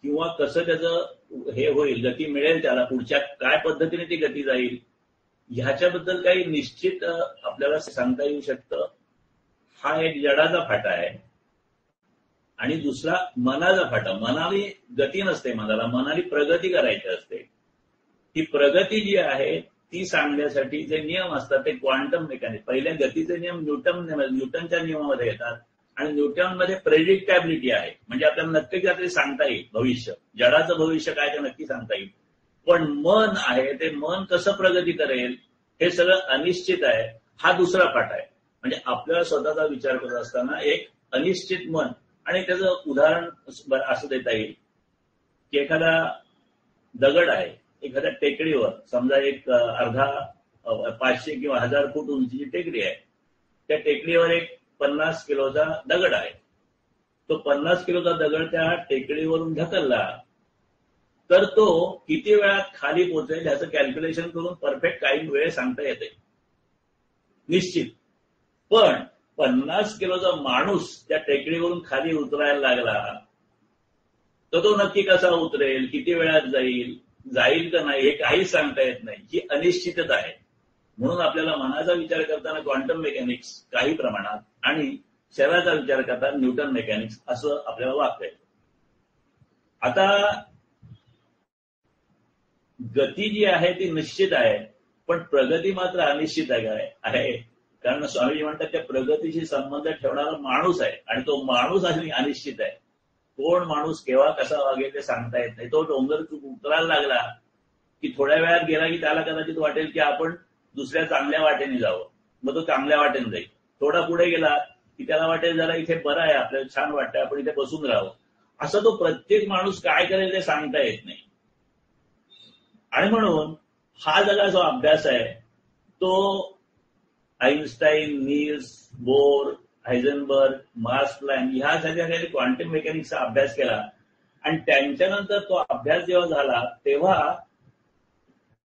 किंवा कसं त्याचं हे होईल, गती मिळेल त्याला, पुढच्या काय पद्धतीने ती गती जाईल ह्याच्याबद्दल काही निश्चित आपल्याला सांगता येऊ शकतं. हा एक जडाचा फाटा आहे. आणि दुसरा मनाचा फाटा. मनाने गती नसते, मनाने प्रगती करायची असते. ही प्रगती जी आहे ती सांगण्यासाठी जे नियम असतात ते क्वांटम मेकॅनिक्स, पहिल्या गतीचे नियम न्यूटनच्या नियमामध्ये येतात आणि न्यूटनमध्ये प्रेडिक्टॅबिलिटी आहे, म्हणजे आपल्याला नक्की काहीतरी सांगता येईल भविष्य, जडाचं भविष्य काय ते नक्की सांगता येईल. पण मन आहे ते मन कसं प्रगती करेल हे सगळं अनिश्चित आहे. हा दुसरा पाठ आहे. म्हणजे आपल्याला स्वतःचा विचार करत असताना एक अनिश्चित मन. आणि त्याचं उदाहरण असं देता येईल की एखादा दगड आहे एखाद्या टेकडीवर, समजा एक अर्धा 500 किंवा 1000 फूट उंचीची टेकडी आहे. त्या टेकडीवर एक 50 किलोचा दगड आहे. तो 50 किलोचा दगड त्या टेकडीवरून ढकलला तर तो किती वेळात खाली पोहोचेल ह्याचं कॅल्क्युलेशन करून परफेक्ट काही वेळ सांगता येते निश्चित. पण 50 किलोचा माणूस त्या टेकडीवरून खाली उतरायला लागला तर तो नक्की कसा उतरेल, किती वेळात जाईल का नाही हे काहीच सांगता येत नाही. ही अनिश्चितता आहे. म्हणून आपल्याला मनाचा विचार करताना क्वांटम मेकॅनिक्स काही प्रमाणात आणि शरीराचा विचार करताना न्यूटन मेकॅनिक्स असं आपल्याला वागता येतं. आता गती जी आहे ती निश्चित आहे पण प्रगती मात्र अनिश्चित आहे. कारण स्वामीजी म्हणतात त्या प्रगतीशी संबंध ठेवणारा माणूस आहे आणि तो माणूस अनिश्चित आहे. कोण माणूस केव्हा कसा वागेल ते सांगता येत नाही. तो डोंगर उतरायला लागला की थोड्या वेळात गेला की त्याला कदाचित वाटेल की आपण दुसऱ्या चांगल्या वाटेने जावं, मग तो चांगल्या वाटेने जाईल. थोडा पुढे गेला की त्याला वाटेल जरा इथे बरं आहे, आपल्याला छान वाटतंय, आपण इथे बसून राहावं. असं तो प्रत्येक माणूस काय करेल ते सांगता येत नाही. आणि म्हणून हा सगळा जो अभ्यास आहे तो Einstein, Niels Bohr, Heisenberg, Max Planck ह्या सगळ्या क्वांटम मेकॅनिक्सचा अभ्यास केला आणि त्यांच्यानंतर तो अभ्यास जेव्हा झाला तेव्हा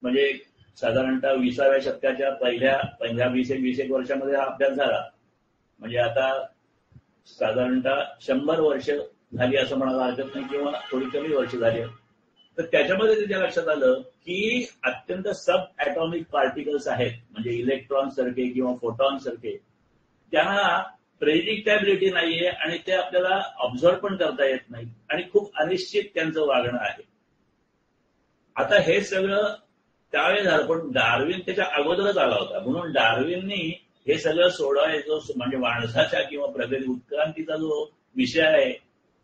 म्हणजे साधारणतः 20व्या शतकाच्या पहिल्या 20 वर्षामध्ये हा अभ्यास झाला. म्हणजे आता साधारणतः 100 वर्ष झाली असं म्हणायला हरकत नाही किंवा थोडी कमी वर्ष झाली. तर त्याच्यामध्ये त्याच्या लक्षात आलं की अत्यंत सब ॲटॉमिक पार्टिकल्स आहेत, म्हणजे इलेक्ट्रॉन सारखे किंवा फोटॉन सारखे, त्यांना प्रेडिक्टॅबिलिटी नाहीये आणि ते आपल्याला ऑब्झर्व पण करता येत नाही आणि खूप अनिश्चित त्यांचं वागणं आहे. आता हे सगळं त्यावेळी झालं पण डार्विन त्याच्या अगोदरच आला होता. म्हणून डार्विननी हे सगळं सोडवायचो म्हणजे माणसाच्या किंवा प्रगती उत्क्रांतीचा जो विषय आहे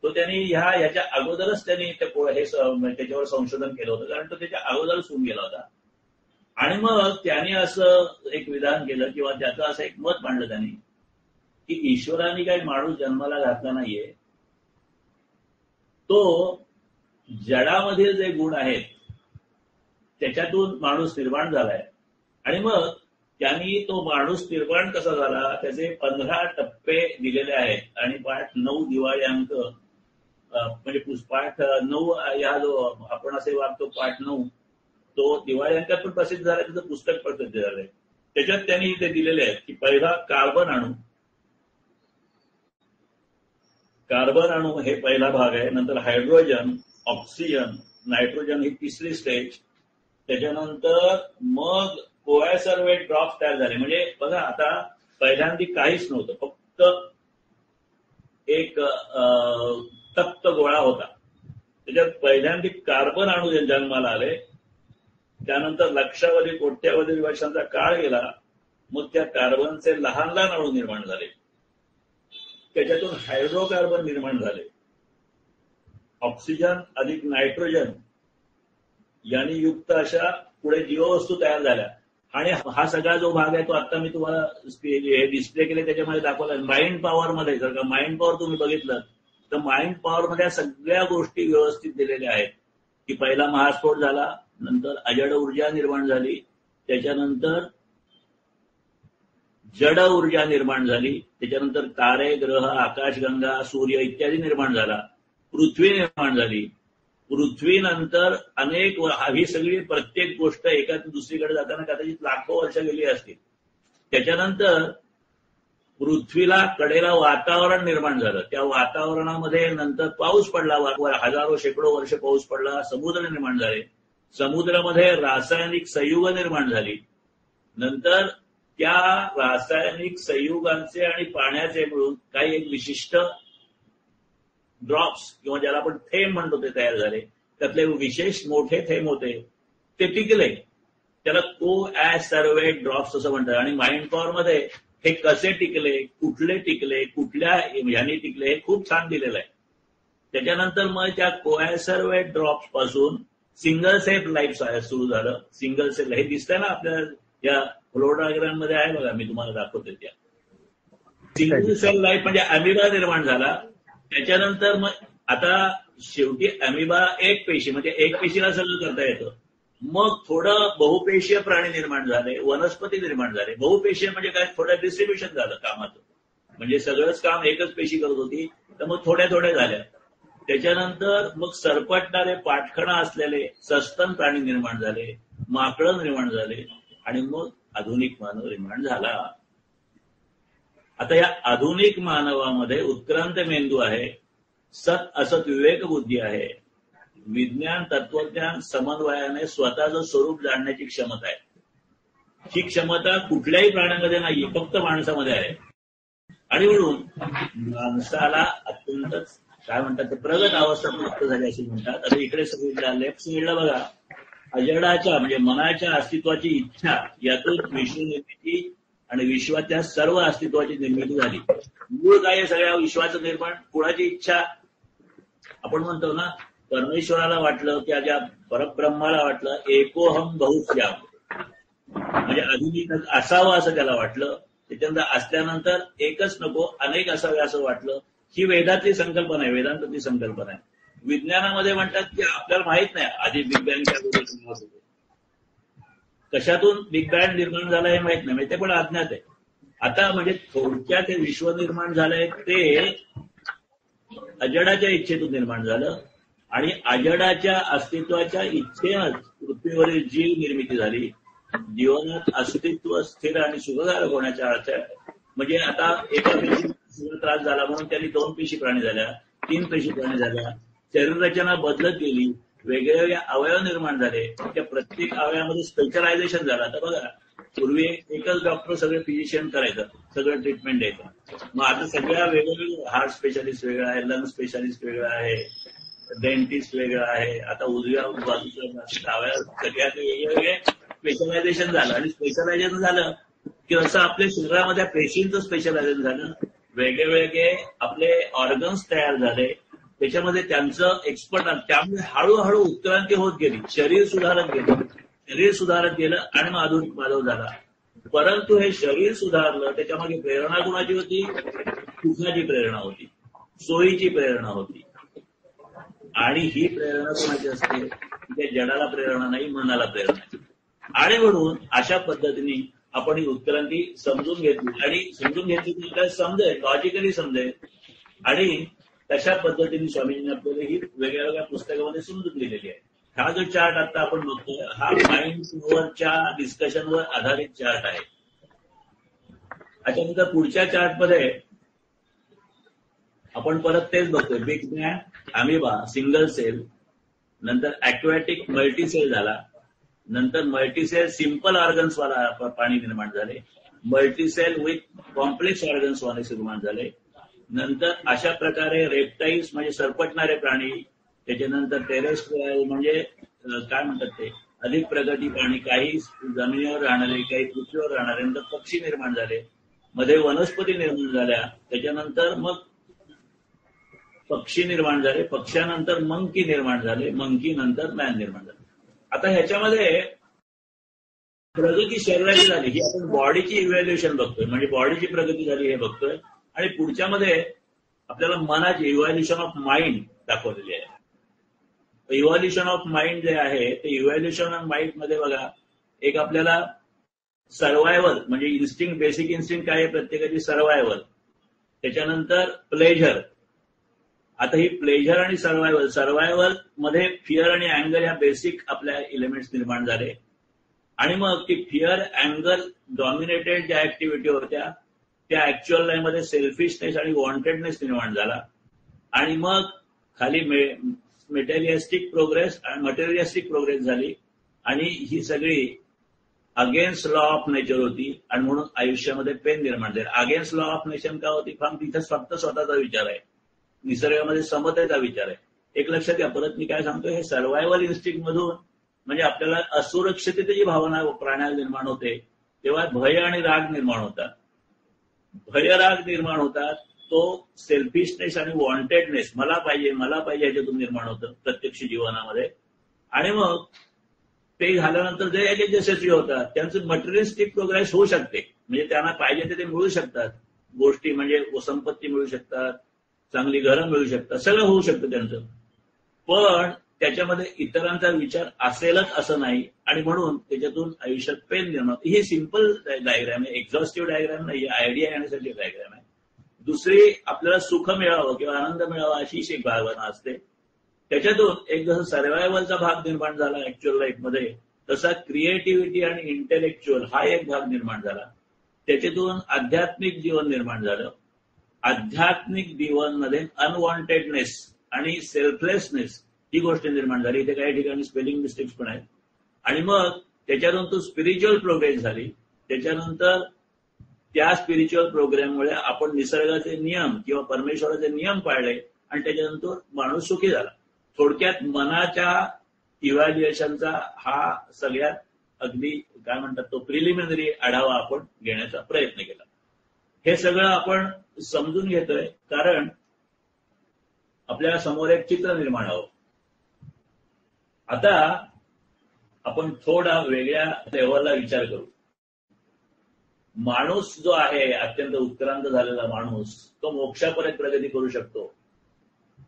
तो त्यांनी ह्याच्या अगोदरच त्यांनी त्याच्यावर संशोधन केलं होतं, कारण तो त्याच्या अगोदरच होऊन गेला होता. आणि मग त्यांनी असं एक विधान केलं किंवा त्याचं असं एक मत मांडलं त्यांनी की ईश्वराने काही माणूस जन्माला घातला नाहीये, तो जडामधील जे गुण आहेत त्याच्यातून माणूस निर्माण झालाय. आणि मग त्यांनी तो माणूस निर्माण कसा झाला त्याचे 15 टप्पे दिलेले आहेत. आणि पाठ 9 दिवाळी अंक म्हणजे पाठ 9 या जो आपण असे वागतो पाठ 9 तो दिवाळी अंकात पण प्रसिद्ध झाला, त्याचं पुस्तक प्रसिद्ध झालंय. त्याच्यात त्यांनी ते दिलेले आहेत की पहिला कार्बन अणू हे पहिला भाग आहे. नंतर हायड्रोजन, ऑक्सिजन, नायट्रोजन ही तिसरी स्टेज. त्याच्यानंतर मग कोॲसर्वेट ड्रॉप्स तयार झाले. म्हणजे बघा आता पहिल्यांदा काहीच नव्हतं, फक्त एक तप्त गोळा होता. त्याच्यात पहिल्यांदा कार्बन अणू जन्माला आले. त्यानंतर लक्षावधी कोट्यावधी वर्षांचा काळ गेला, मग त्या कार्बनचे लहान लहान अणू निर्माण झाले. त्याच्यातून हायड्रोकार्बन निर्माण झाले. ऑक्सिजन अधिक नायट्रोजन यांनी युक्त अशा पुढे जीववस्तू तयार झाल्या. आणि हा सगळा जो भाग आहे तो आता मी तुम्हाला डिस्प्ले केले त्याच्यामध्ये दाखवला. माइंड पॉवर मध्ये जर का माइंड पॉवर तुम्ही बघितलं तर माइंड पॉवर मध्ये सगळ्या गोष्टी व्यवस्थित दिलेल्या आहेत की पहिला महास्फोट झाला, नंतर अजड ऊर्जा निर्माण झाली, त्याच्यानंतर जड ऊर्जा निर्माण झाली, त्याच्यानंतर तारे, ग्रह, आकाशगंगा, सूर्य इत्यादी निर्माण झाला, पृथ्वी निर्माण झाली. पृथ्वीनंतर अनेक ही सगळी प्रत्येक गोष्ट एका दुसरीकडे जाताना कदाचित लाखो वर्ष गेली असतील. त्याच्यानंतर पृथ्वीला कडेला वातावरण निर्माण झालं. त्या वातावरणामध्ये नंतर पाऊस पडला, हजारो शेकडो वर्ष पाऊस पडला, समुद्र निर्माण झाले. समुद्रामध्ये रासायनिक संयुग निर्माण झाली. नंतर त्या रासायनिक संयुगांचे आणि पाण्याचे मिळून काही एक विशिष्ट ड्रॉप्स किंवा ज्याला आपण थेंब म्हणतो ते तयार झाले. त्यातले विशेष मोठे थेंब होते ते टिकले. त्याला कोॲसर्वेट ड्रॉप्स असं म्हणतात. आणि माइंड पॉवर मध्ये हे कसे टिकले, कुठले टिकले, कुठल्या ह्यानी टिकले हे खूप छान दिलेलं आहे. त्याच्यानंतर मग त्या कोॲसर्वेट ड्रॉप्स पासून सिंगल सेल लाईफ सुरू झालं. सिंगल सेल हे दिसतंय ना आपल्या या फ्लो डायग्राम मध्ये आहे बघा, मी तुम्हाला दाखवते. त्या सिंगल सेल लाईफ म्हणजे अमिबा निर्माण झाला. त्याच्यानंतर मग आता शेवटी अमिबा एक पेशी म्हणजे एक पेशीला सगळं करता येतं. मग थोडं बहुपेशीय प्राणी निर्माण झाले, वनस्पती निर्माण झाले. बहुपेशीय म्हणजे काय, थोडं डिस्ट्रीब्युशन झालं कामाचं, म्हणजे सगळंच काम एकच पेशी करत होती तर मग थोड्या थोड्या झाल्या. त्याच्यानंतर मग सरपटणारे पाठखणा असलेले सस्तन प्राणी निर्माण झाले, माकडं निर्माण झाले आणि मग आधुनिक मानव निर्माण झाला. आता या आधुनिक मानवामध्ये उत्क्रांत मेंदू आहे, सत असत विवेक बुद्धी आहे, विज्ञान तत्वज्ञान समन्वयाने स्वतःचं स्वरूप जाणण्याची क्षमता आहे. ही क्षमता कुठल्याही प्राण्यामध्ये नाहीये, फक्त माणसामध्ये आहे. आणि म्हणून माणसाला अत्यंत काय म्हणतात ते प्रगत अवस्था प्राप्त झाली अशी म्हणतात. आता इकडे सगळं लेफ्ट साईडला बघा, अजडाच्या म्हणजे मनाच्या अस्तित्वाची इच्छा यातून विश्वनिर्मिती आणि विश्वाच्या सर्व अस्तित्वाची निर्मिती झाली. मूळ काय सगळ्या विश्वाचं निर्माण, कुणाची इच्छा. आपण म्हणतो ना परमेश्वराला वाटलं की ज्या परब्रह्माला वाटलं एकोहम बहुश्याम म्हणजे आधुनिक असावं असं त्याला वाटलं. त्याच्यानंतर असल्यानंतर एकच नको अनेक असावे असं वाटलं. ही वेदातली संकल्पना आहे, वेदांतातली संकल्पना आहे. विज्ञानामध्ये म्हणतात की आपल्याला माहित नाही आधी बिग बँगच्या होते, कशातून बिग बँग निर्माण झाला हे माहित नाही, ते पण अज्ञात आहे. आता म्हणजे थोडक्यात हे विश्व निर्माण झालंय ते अजडाच्या इच्छेतून निर्माण झालं आणि अजडाच्या अस्तित्वाच्या इच्छेनंच पृथ्वीवरील जीव निर्मिती झाली. जीवनात अस्तित्व स्थिर आणि सुखकारक होण्याचा अर्थ आहे. म्हणजे आता एका पेशीला त्रास झाला म्हणून त्यांनी 2 पेशी प्राणी झाल्या, 3 पेशी प्राणी झाल्या, शरीररचना बदलत गेली, वेगवेगळे अवयव निर्माण झाले, त्या प्रत्येक अवयवामध्ये स्पेशलायझेशन झालं. आता बघा पूर्वी एकच डॉक्टर सगळे फिजिशियन करायचं, सगळं ट्रीटमेंट द्यायचं. मग आता सगळ्या वेगवेगळे हार्ट स्पेशालिस्ट वेगळा आहे, लंग स्पेशालिस्ट वेगळा आहे, डेंटिस्ट वेगळा आहे, आता उजव्या बाजूच्या अवयव सगळ्या वेगवेगळे स्पेशलायझेशन झालं. आणि स्पेशलायझेशन झालं की असं आपल्या शरीरामध्ये पेशींचं स्पेशलायझेशन झालं, वेगळे आपले ऑर्गन्स तयार झाले, त्याच्यामध्ये त्यांचं एक्सपर्ट आलं, त्यामुळे हळूहळू उत्क्रांती होत गेली, शरीर सुधारत गेलं आणि मग आधुनिक मानव झाला. परंतु हे शरीर सुधारलं, त्याच्यामध्ये प्रेरणा कुणाची होती? सुखाची प्रेरणा होती, सोयीची प्रेरणा होती. आणि ही प्रेरणा कोणाची असते? त्या जडाला प्रेरणा नाही, मनाला प्रेरणा आहे. आणि म्हणून अशा पद्धतीने आपण ही उत्क्रांती समजून घेतली, आणि समजून घेतली की आपल्याला समजेल, लॉजिकली समजेल. आणि तशा पद्धतीने स्वामीजींनी आपल्याला ही वेगळ्या पुस्तकामध्ये समजून दिलेली आहे. हा जो चार्ट आता आपण बघतोय, हा माइंड ओव्हरच्या डिस्कशनवर आधारित चार्ट आहे. त्याच्यानंतर पुढच्या चार्टमध्ये आपण परत तेच बघतोय, big bang, amoeba, single cell, नंतर अॅक्वॅटिक मल्टीसेल झाला, नंतर मल्टीसेल सिंपल ऑर्गन्स वाला प्राणी निर्माण झाले, मल्टीसेल विथ कॉम्प्लेक्स ऑर्गन्स वाले निर्माण झाले, नंतर अशा प्रकारे रेप्टाईल्स म्हणजे सरपटणारे प्राणी, त्याच्यानंतर टेरेस्ट्रियल म्हणजे काय म्हणतात ते अधिक प्रगती प्राणी, काही जमिनीवर राहणारे, काही पृथ्वीवर राहणारे, नंतर पक्षी निर्माण झाले, मध्ये वनस्पती निर्माण झाल्या, त्याच्यानंतर मग पक्षी निर्माण झाले, पक्ष्यानंतर मंकी निर्माण झाले, मंकी नंतर मॅन निर्माण झाले. आता ह्याच्यामध्ये प्रगती शरीराची झाली, ही आपण बॉडीची इव्हॅल्युएशन बघतोय, म्हणजे बॉडीची प्रगती झाली हे बघतोय. आणि पुढच्यामध्ये आपल्याला मनाची इव्हॅल्युएशन ऑफ माइंड दाखवलेली आहे. इव्हॅल्युएशन ऑफ माइंड जे आहे ते इव्हॅल्युएशन ऑफ माइंड मध्ये बघा, एक आपल्याला सर्वायवल म्हणजे इन्स्टिंक्ट, बेसिक इन्स्टिंक्ट काय आहे प्रत्येकाची, सर्वायवल, त्याच्यानंतर प्लेजर. आता ही प्लेजर आणि सर्वायवल मध्ये फिअर आणि अँगर ह्या बेसिक आपल्या एलिमेंट्स निर्माण झाले. आणि मग ती फिअर, अँगर डॉमिनेटेड ज्या ऍक्टिव्हिटी होत्या त्या ऍक्च्युअल लाईफ मध्ये सेल्फिशनेस आणि वॉन्टेडनेस निर्माण झाला. आणि मग खाली मटेरियलिस्टिक प्रोग्रेस झाली, आणि ही सगळी अगेन्स्ट लॉ ऑफ नेचर होती. आणि म्हणून आयुष्यामध्ये पेन निर्माण झाले. अगेन्स्ट लॉ ऑफ नेचर का होती? तिथं फक्त स्वतःचा विचार आहे, निसर्गामध्ये समतेचा विचार आहे. एक लक्षात घ्या, परत मी काय सांगतोय, हे सर्व्हायव्हल इन्स्टिंक्ट मधून म्हणजे आपल्याला असुरक्षिततेची भावना प्राण्याला निर्माण होते, तेव्हा भय आणि राग निर्माण होतात. भयराग निर्माण होतात, तो सेल्फिशनेस आणि वॉन्टेडनेस, मला पाहिजे ह्याच्यातून निर्माण होतं प्रत्यक्ष जीवनामध्ये. आणि मग ते झाल्यानंतर जे यशस्वी होतात त्यांचं मटेरियलिस्टिक प्रोग्रेस होऊ शकते, म्हणजे त्यांना पाहिजे ते मिळू शकतात गोष्टी, म्हणजे संपत्ती मिळू शकतात, चांगली घरं मिळू शकतात, सगळं होऊ शकतं त्यांचं. पण त्याच्यामध्ये इतरांचा विचार असेलच असं नाही, आणि म्हणून त्याच्यातून आयुष्यात पेन निर्माण. ही सिंपल डायग्राम आहे, एक्झॉस्टिव्ह डायग्राम नाही, आयडिया येण्यासाठी डायग्राम आहे. दुसरी, आपल्याला सुख मिळावं किंवा आनंद मिळावा अशी एक भावना असते. त्याच्यातून एक जसं सर्व्हायव्हलचा भाग निर्माण झाला ऍक्च्युअल लाईफमध्ये, तसा क्रिएटिव्हिटी आणि इंटेलेक्च्युअल हा एक भाग निर्माण झाला. त्याच्यातून आध्यात्मिक जीवन निर्माण झालं. आध्यात्मिक जीवनमध्ये अनवॉन्टेडनेस आणि सेल्फलेसनेस ही गोष्ट निर्माण झाली. इथे काही ठिकाणी स्पेलिंग मिस्टेक्स पण आहेत. आणि मग त्याच्यातून तो स्पिरिच्युअल प्रोग्रेस झाली. त्याच्यानंतर त्या स्पिरिच्युअल प्रोग्राममुळे आपण निसर्गाचे नियम किंवा परमेश्वराचे नियम पाळले, आणि त्याच्यानंतर माणूस सुखी झाला. थोडक्यात मनाच्या इव्हॅल्युएशनचा हा सगळ्यात अगदी काय म्हणतात तो प्रिलिमिनरी आढावा आपण घेण्याचा प्रयत्न केला. हे सगळं आपण समजून घेतोय कारण आपल्या समोर एक चित्र निर्माण हवं. आता आपण थोडा वेगळ्या लेव्हलला विचार करू. माणूस जो आहे अत्यंत उत्क्रांत झालेला माणूस, तो मोक्षापर्यंत प्रगती करू शकतो,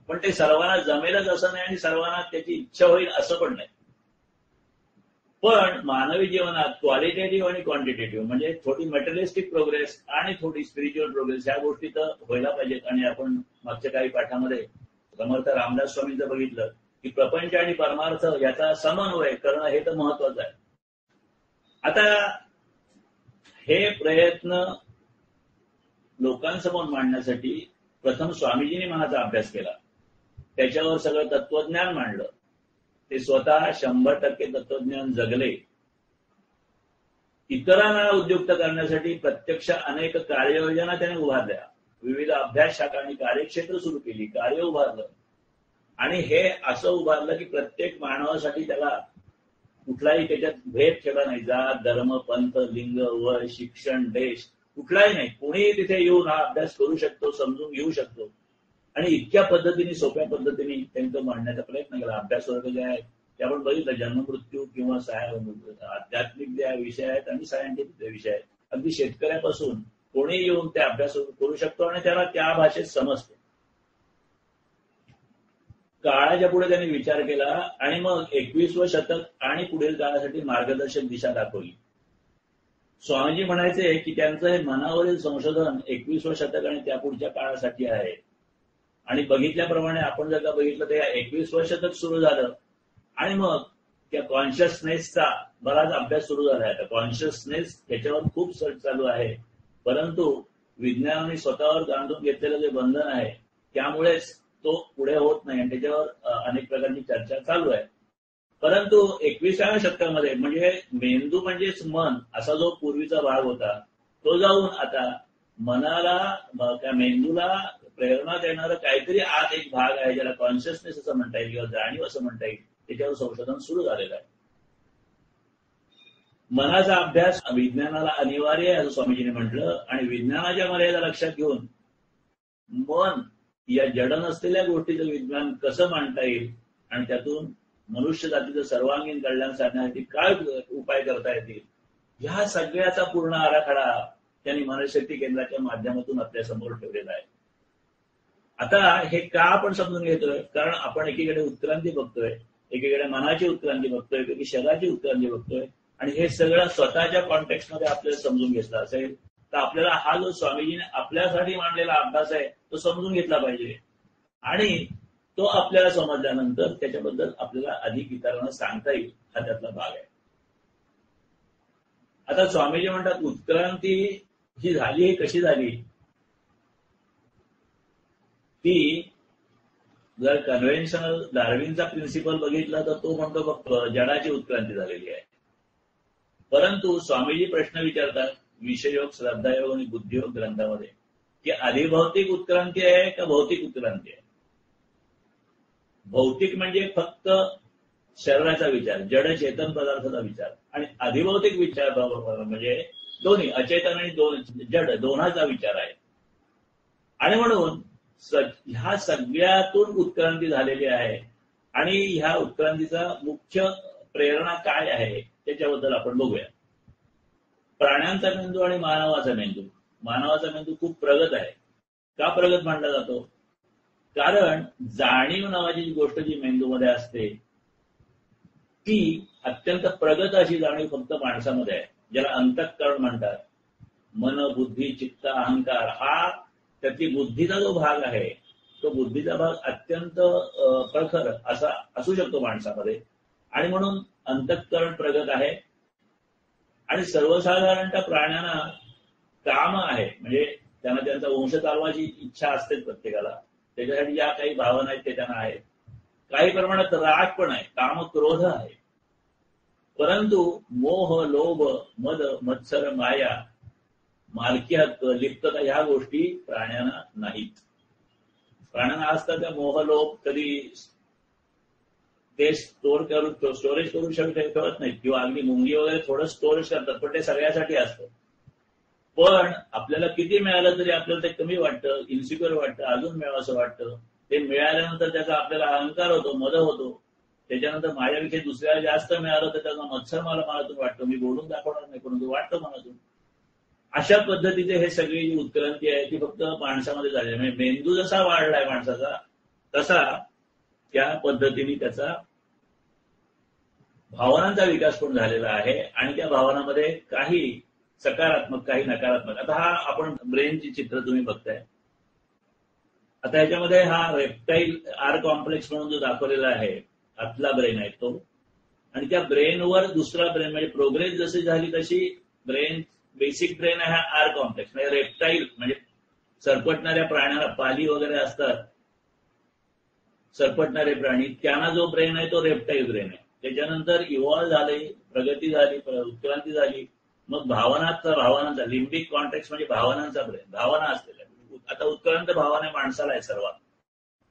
पण ते सर्वांना जमेलच असं नाही आणि सर्वांना त्याची इच्छा होईल असं पण नाही. पण मानवी जीवनात क्वालिटेटिव्ह आणि क्वांटिटेटिव्ह म्हणजे थोडी मटेरियलिस्टिक प्रोग्रेस आणि थोडी स्पिरिच्युअल प्रोग्रेस ह्या गोष्टी तर व्हायला पाहिजेत. आणि आपण मागच्या काही पाठामध्ये समर्थ रामदास स्वामींचं बघितलं की प्रपंच आणि परमार्थ याचा समन्वय करणं हे तर महत्वाचं आहे. आता हे प्रयत्न लोकांसमोर मांडण्यासाठी प्रथम स्वामीजींनी मनाचा अभ्यास केला, त्याच्यावर सगळं तत्वज्ञान मांडलं. ते स्वतः 100% तत्वज्ञान जगले. इतरांना उद्युक्त करण्यासाठी प्रत्यक्ष अनेक कार्ययोजना त्याने उभारल्या, विविध अभ्यास शाखा आणि कार्यक्षेत्र सुरू केली, कार्य उभारलं. आणि हे असं उभारलं की प्रत्येक मानवासाठी त्याला कुठलाही त्याच्यात भेद ठेवला नाही. जात, धर्म, पंथ, लिंग, वय, शिक्षण, देश कुठलाही नाही. कोणीही तिथे येऊन हा अभ्यास करू शकतो, समजून घेऊ शकतो. आणि इतक्या पद्धतीने, सोप्या पद्धतीने त्यांचं मांडण्याचा प्रयत्न केला. अभ्यास वर्ग जे आहेत ते आपण बघितलं, जन्ममृत्यू किंवा आध्यात्मिक जे विषय आहेत आणि सायंटिफिक जे विषय आहेत, अगदी शेतकऱ्यापासून कोणी येऊन ते अभ्यास करू शकतो आणि त्याला त्या भाषेत समजतं. काळाच्या पुढे त्यांनी विचार केला आणि मग 21वं शतक आणि पुढील काळासाठी मार्गदर्शक दिशा दाखवली. स्वामीजी म्हणायचे की त्यांचं हे मनावरील संशोधन 21वं शतक आणि त्यापुढच्या काळासाठी आहे. आणि बघितल्याप्रमाणे आपण जर का बघितलं तर 21वं शतक सुरू झालं आणि मग त्या कॉन्शियसनेसचा बराच अभ्यास सुरू झाला आहे. कॉन्शियसनेस याच्यावर खूप सर्च चालू आहे, परंतु विज्ञानाने स्वतःवर बांधून घेतलेलं जे बंधन आहे त्यामुळेच तो पुढे होत नाही आणि त्याच्यावर अनेक प्रकारची चर्चा चालू आहे. परंतु 21व्या शतकामध्ये म्हणजे मेंदू म्हणजेच मन असा जो पूर्वीचा भाग होता तो जाऊन आता मनाला, त्या मेंदूला प्रेरणा देणारं काहीतरी आत एक भाग आहे ज्याला कॉन्शियसनेस असं म्हणता येईल किंवा जाणीव असं म्हणता येईल, त्याच्यावर संशोधन सुरू झालेलं आहे. मनाचा अभ्यास विज्ञानाला अनिवार्य आहे असं स्वामीजीने म्हटलं आणि विज्ञानाच्या मर्यादा लक्षात घेऊन मन या जड नसलेल्या गोष्टीचं विज्ञान कसं मांडता येईल आणि त्यातून मनुष्य जातीचं सर्वांगीण कल्याण साधण्यासाठी काय उपाय करता येतील, ह्या सगळ्याचा पूर्ण आराखडा त्यांनी मनशक्ती केंद्राच्या माध्यमातून आपल्या समोर ठेवलेला आहे. आता हे का आपण समजून घेतोय? कारण आपण एकीकडे उत्क्रांती बघतोय, एकीकडे मनाची उत्क्रांती बघतोय, एकीकडे शरीराची उत्क्रांती बघतोय आणि हे सगळं स्वतःच्या कॉन्टेक्स्टमध्ये आपल्याला समजून घेतलं असेल तर आपल्याला हा जो स्वामीजीने आपल्यासाठी मांडलेला अभ्यास आहे तो समजून घेतला पाहिजे आणि तो आपल्याला समजल्यानंतर त्याच्याबद्दल आपल्याला अधिक इतरांना सांगता येईल, हा त्यातला भाग आहे. आता स्वामीजी म्हणतात उत्क्रांती जी झाली ही कशी झाली, ती जर कन्व्हेन्शनल डार्विनचा प्रिन्सिपल बघितला तर तो म्हणतो फक्त जडाची उत्क्रांती झालेली आहे. परंतु स्वामीजी प्रश्न विचारतात विषयोग, श्रद्धायोग आणि बुद्धियोग ग्रंथामध्ये की अधिभौतिक उत्क्रांती आहे का भौतिक उत्क्रांती आहे. भौतिक म्हणजे फक्त शरीराचा विचार, जड चेतन पदार्थाचा विचार आणि अधिभौतिक विचार म्हणजे दोन्ही अचेतन आणि जड दोन्हाचा विचार आहे. आणि म्हणून ह्या सगळ्यातून उत्क्रांती झालेली आहे आणि ह्या उत्क्रांतीचा मुख्य प्रेरणा काय आहे त्याच्याबद्दल आपण बघूया. प्राण्यांचा मेंदू आणि मानवाचा मेंदू. मानवाचा मेंदू खूप प्रगत आहे. का प्रगत मानला जातो? कारण जाणीव नावाची गोष्ट जी मेंदूमध्ये असते ती अत्यंत प्रगत अशी जाणीव फक्त माणसामध्ये आहे, ज्याला अंतःकरण म्हणतात. मन, बुद्धी, चित्त, अहंकार हा त्यातली बुद्धीचा जो भाग आहे तो बुद्धीचा भाग अत्यंत प्रखर असा असू शकतो माणसामध्ये आणि म्हणून अंतःकरण प्रगत आहे. आणि सर्वसाधारणतः प्राण्यांना काम आहे, म्हणजे त्यांना त्यांचा वंश चालवायची इच्छा असते प्रत्येकाला, त्याच्यासाठी ज्या काही भावना आहेत ते त्यांना आहेत. काही प्रमाणात राग पण आहे, काम, क्रोध आहे. परंतु मोह, लोभ, मद, मत्सर, माया, मालकी हक्क, लिप्तता ह्या गोष्टी प्राण्यांना नाहीत. प्राण्यांना असतात त्या मोह, लोभ कधी ते स्टोरेज करू ठेवत नाहीत किंवा अगदी मुंगी वगैरे थोडं स्टोरेज करतात, पण ते सगळ्यासाठी असतं. पण आपल्याला किती मिळालं तरी आपल्याला ते कमी वाटतं, इन्सिक्युअर वाटतं, अजून मिळावं असं वाटतं. ते मिळाल्यानंतर त्याचा आपल्याला अहंकार होतो, मद होतो. त्याच्यानंतर माझ्याविषयी दुसऱ्याला जास्त मिळालं तर त्याचा मत्सर मला मनातून वाटतो. मी बोलून दाखवणार नाही परंतु वाटतं मनातून. अशा पद्धतीचे हे सगळी जी उत्क्रांती आहे ती फक्त माणसामध्ये झाली आहे. म्हणजे मेंदू जसा वाढलाय माणसाचा तसा त्या पद्धतीने त्याचा भावनांचा विकास पण झालेला आहे आणि त्या भावनामध्ये काही सकारात्मक काही नकारात्मक. आता हा आपण ब्रेनची चित्र तुम्ही बघताय. आता ह्याच्यामध्ये हा रेप्टाईल आर कॉम्प्लेक्स म्हणून जो दाखवलेला आहे आतला ब्रेन आहे तो, आणि त्या ब्रेनवर दुसरा ब्रेन म्हणजे प्रोग्रेस जशी झाली तशी ब्रेन बेसिक ब्रेन आहे हा आर कॉम्प्लेक्स. म्हणजे रेप्टाईल म्हणजे सरपटणाऱ्या प्राण्यांना पाली वगैरे असतात, सरपटणारे प्राणी, त्यांना जो ब्रेन आहे तो रेप्टाईल ब्रेन आहे. त्याच्यानंतर इव्हॉल्व झाले, प्रगती झाली, उत्क्रांती झाली, मग भावनांचा लिम्बिक कॉन्टेक्स्ट म्हणजे भावनांचा ब्रेन, भावना असलेला. आता उत्क्रांत भावना माणसाला आहे सर्वात.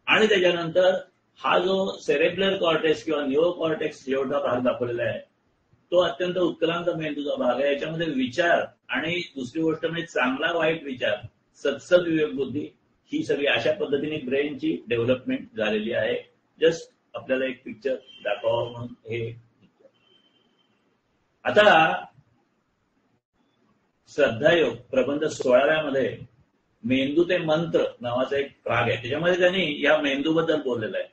आणि त्याच्यानंतर हा जो सेरेब्रल कॉर्टेक्स किंवा न्यूरो कॉर्टेक्स एवढा भाग दाखवलेला आहे तो अत्यंत उत्क्रांत मेंदूचा भाग आहे. याच्यामध्ये विचार आणि दुसरी गोष्ट म्हणजे चांगला वाईट विचार, सत्सद विवेक बुद्धी, ही सगळी अशा पद्धतीने ब्रेनची डेव्हलपमेंट झालेली आहे. जस्ट आपल्याला एक पिक्चर दाखवावं म्हणून हे. आता श्रद्धायोग प्रबंध 16व्यामध्ये मेंदू ते मंत्र नावाचा एक भाग आहे. त्याच्यामध्ये त्यांनी या मेंदूबद्दल बोललेलं आहे.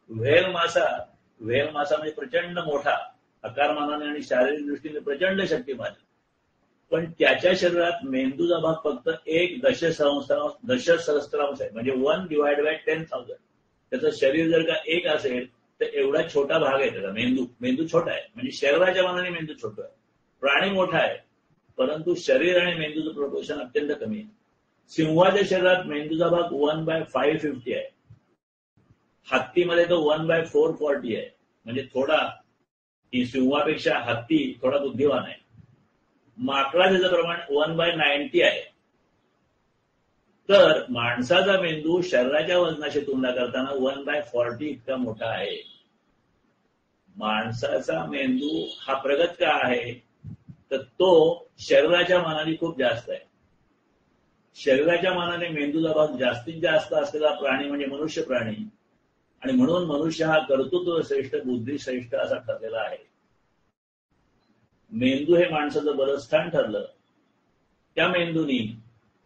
व्हेल मासा म्हणजे प्रचंड मोठा, आकारमानाने आणि शारीरिक दृष्टीने प्रचंड शक्तिमान, पण त्याच्या शरीरात मेंदूचा भाग फक्त 1 दशसहस्रांश आहे, म्हणजे 1/10,000. त्याचं शरीर जर का 1 असेल तर एवढा छोटा भाग आहे त्याचा. मेंदू छोटा आहे, म्हणजे शरीराच्या मानाने मेंदू छोटा आहे. प्राणी मोठा आहे, परंतु शरीर आणि मेंदूचं प्रोपोर्शन अत्यंत कमी आहे. सिंहाच्या शरीरात मेंदूचा भाग 1/550 आहे. हत्तीमध्ये तो 1/440 आहे, म्हणजे थोडा, ही सिंहापेक्षा हत्ती थोडा बुद्धिवान आहे. माकडा त्याचं प्रमाण 1/90 आहे. तर माणसाचा मेंदू शरीराच्या वजनाशी तुलना करताना 1/40 इतका मोठा आहे. माणसाचा मेंदू हा प्रगत का आहे, तर तो शरीराच्या मानाने खूप जास्त आहे. शरीराच्या मानाने मेंदूचा भाग जास्तीत जास्त असलेला प्राणी म्हणजे मनुष्य प्राणी, आणि म्हणून मनुष्य हा कर्तृत्व श्रेष्ठ, बुद्धी श्रेष्ठ असा ठरलेला आहे. मेंदू हे माणसाचं बलस्थान ठरलं. त्या मेंदूनी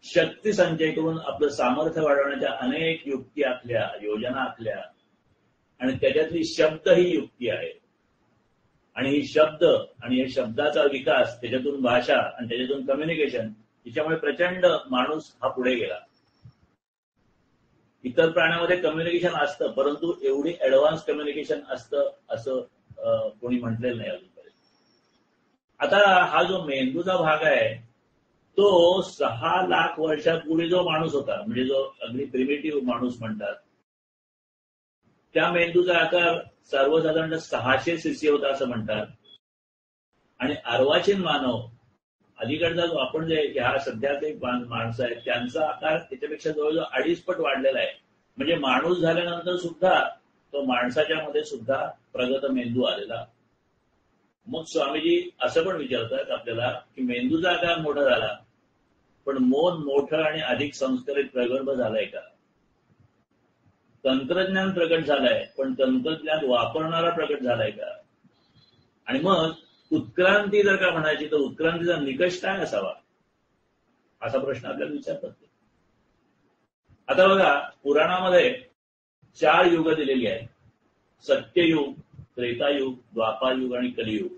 शक्ती संचय करून आपलं सामर्थ्य वाढवण्याच्या अनेक युक्ती आखल्या, योजना आखल्या, आणि त्याच्यातली शब्द ही युक्ती आहे. आणि ही शब्द आणि या शब्दाचा विकास, त्याच्यातून भाषा आणि त्याच्यातून कम्युनिकेशन, याच्यामुळे प्रचंड माणूस हा पुढे गेला. इतर प्राण्यामध्ये कम्युनिकेशन असतं, परंतु एवढी ऍडव्हान्स कम्युनिकेशन असतं असं कोणी म्हटलेलं नाही अजूनपर्यंत. आता हा जो मेंदूचा भाग आहे तो 6 लाख वर्षापूर्वी जो माणूस होता, म्हणजे जो अगदी प्रिमिटिव्ह माणूस म्हणतात, त्या मेंदूचा आकार सर्वसाधारण 600 सीसी होता असं म्हणतात. आणि अर्वाचीन मानव, अलीकडचा जो आपण जे ह्या सध्याचे माणसं आहेत, त्यांचा आकार त्याच्यापेक्षा जवळजवळ 2.5 पट वाढलेला आहे. म्हणजे माणूस झाल्यानंतर सुद्धा तो माणसाच्या मध्ये सुद्धा प्रगत मेंदू आलेला. मग स्वामीजी असं पण विचारतात आपल्याला की मेंदूचा आकार मोठा झाला, पण मन मोठं आणि अधिक संस्कारित प्रगल्भ झालाय का? तंत्रज्ञान प्रकट झालंय, पण तंत्रज्ञान वापरणारा प्रकट झालाय का? आणि मग उत्क्रांती जर का म्हणायची तर उत्क्रांतीचा निकष काय असावा, असा प्रश्न आपल्याला विचारतात. आता बघा, पुराणामध्ये 4 युग दिलेली आहेत: सत्ययुग, त्रेतायुग, द्वापारयुग आणि कलियुग.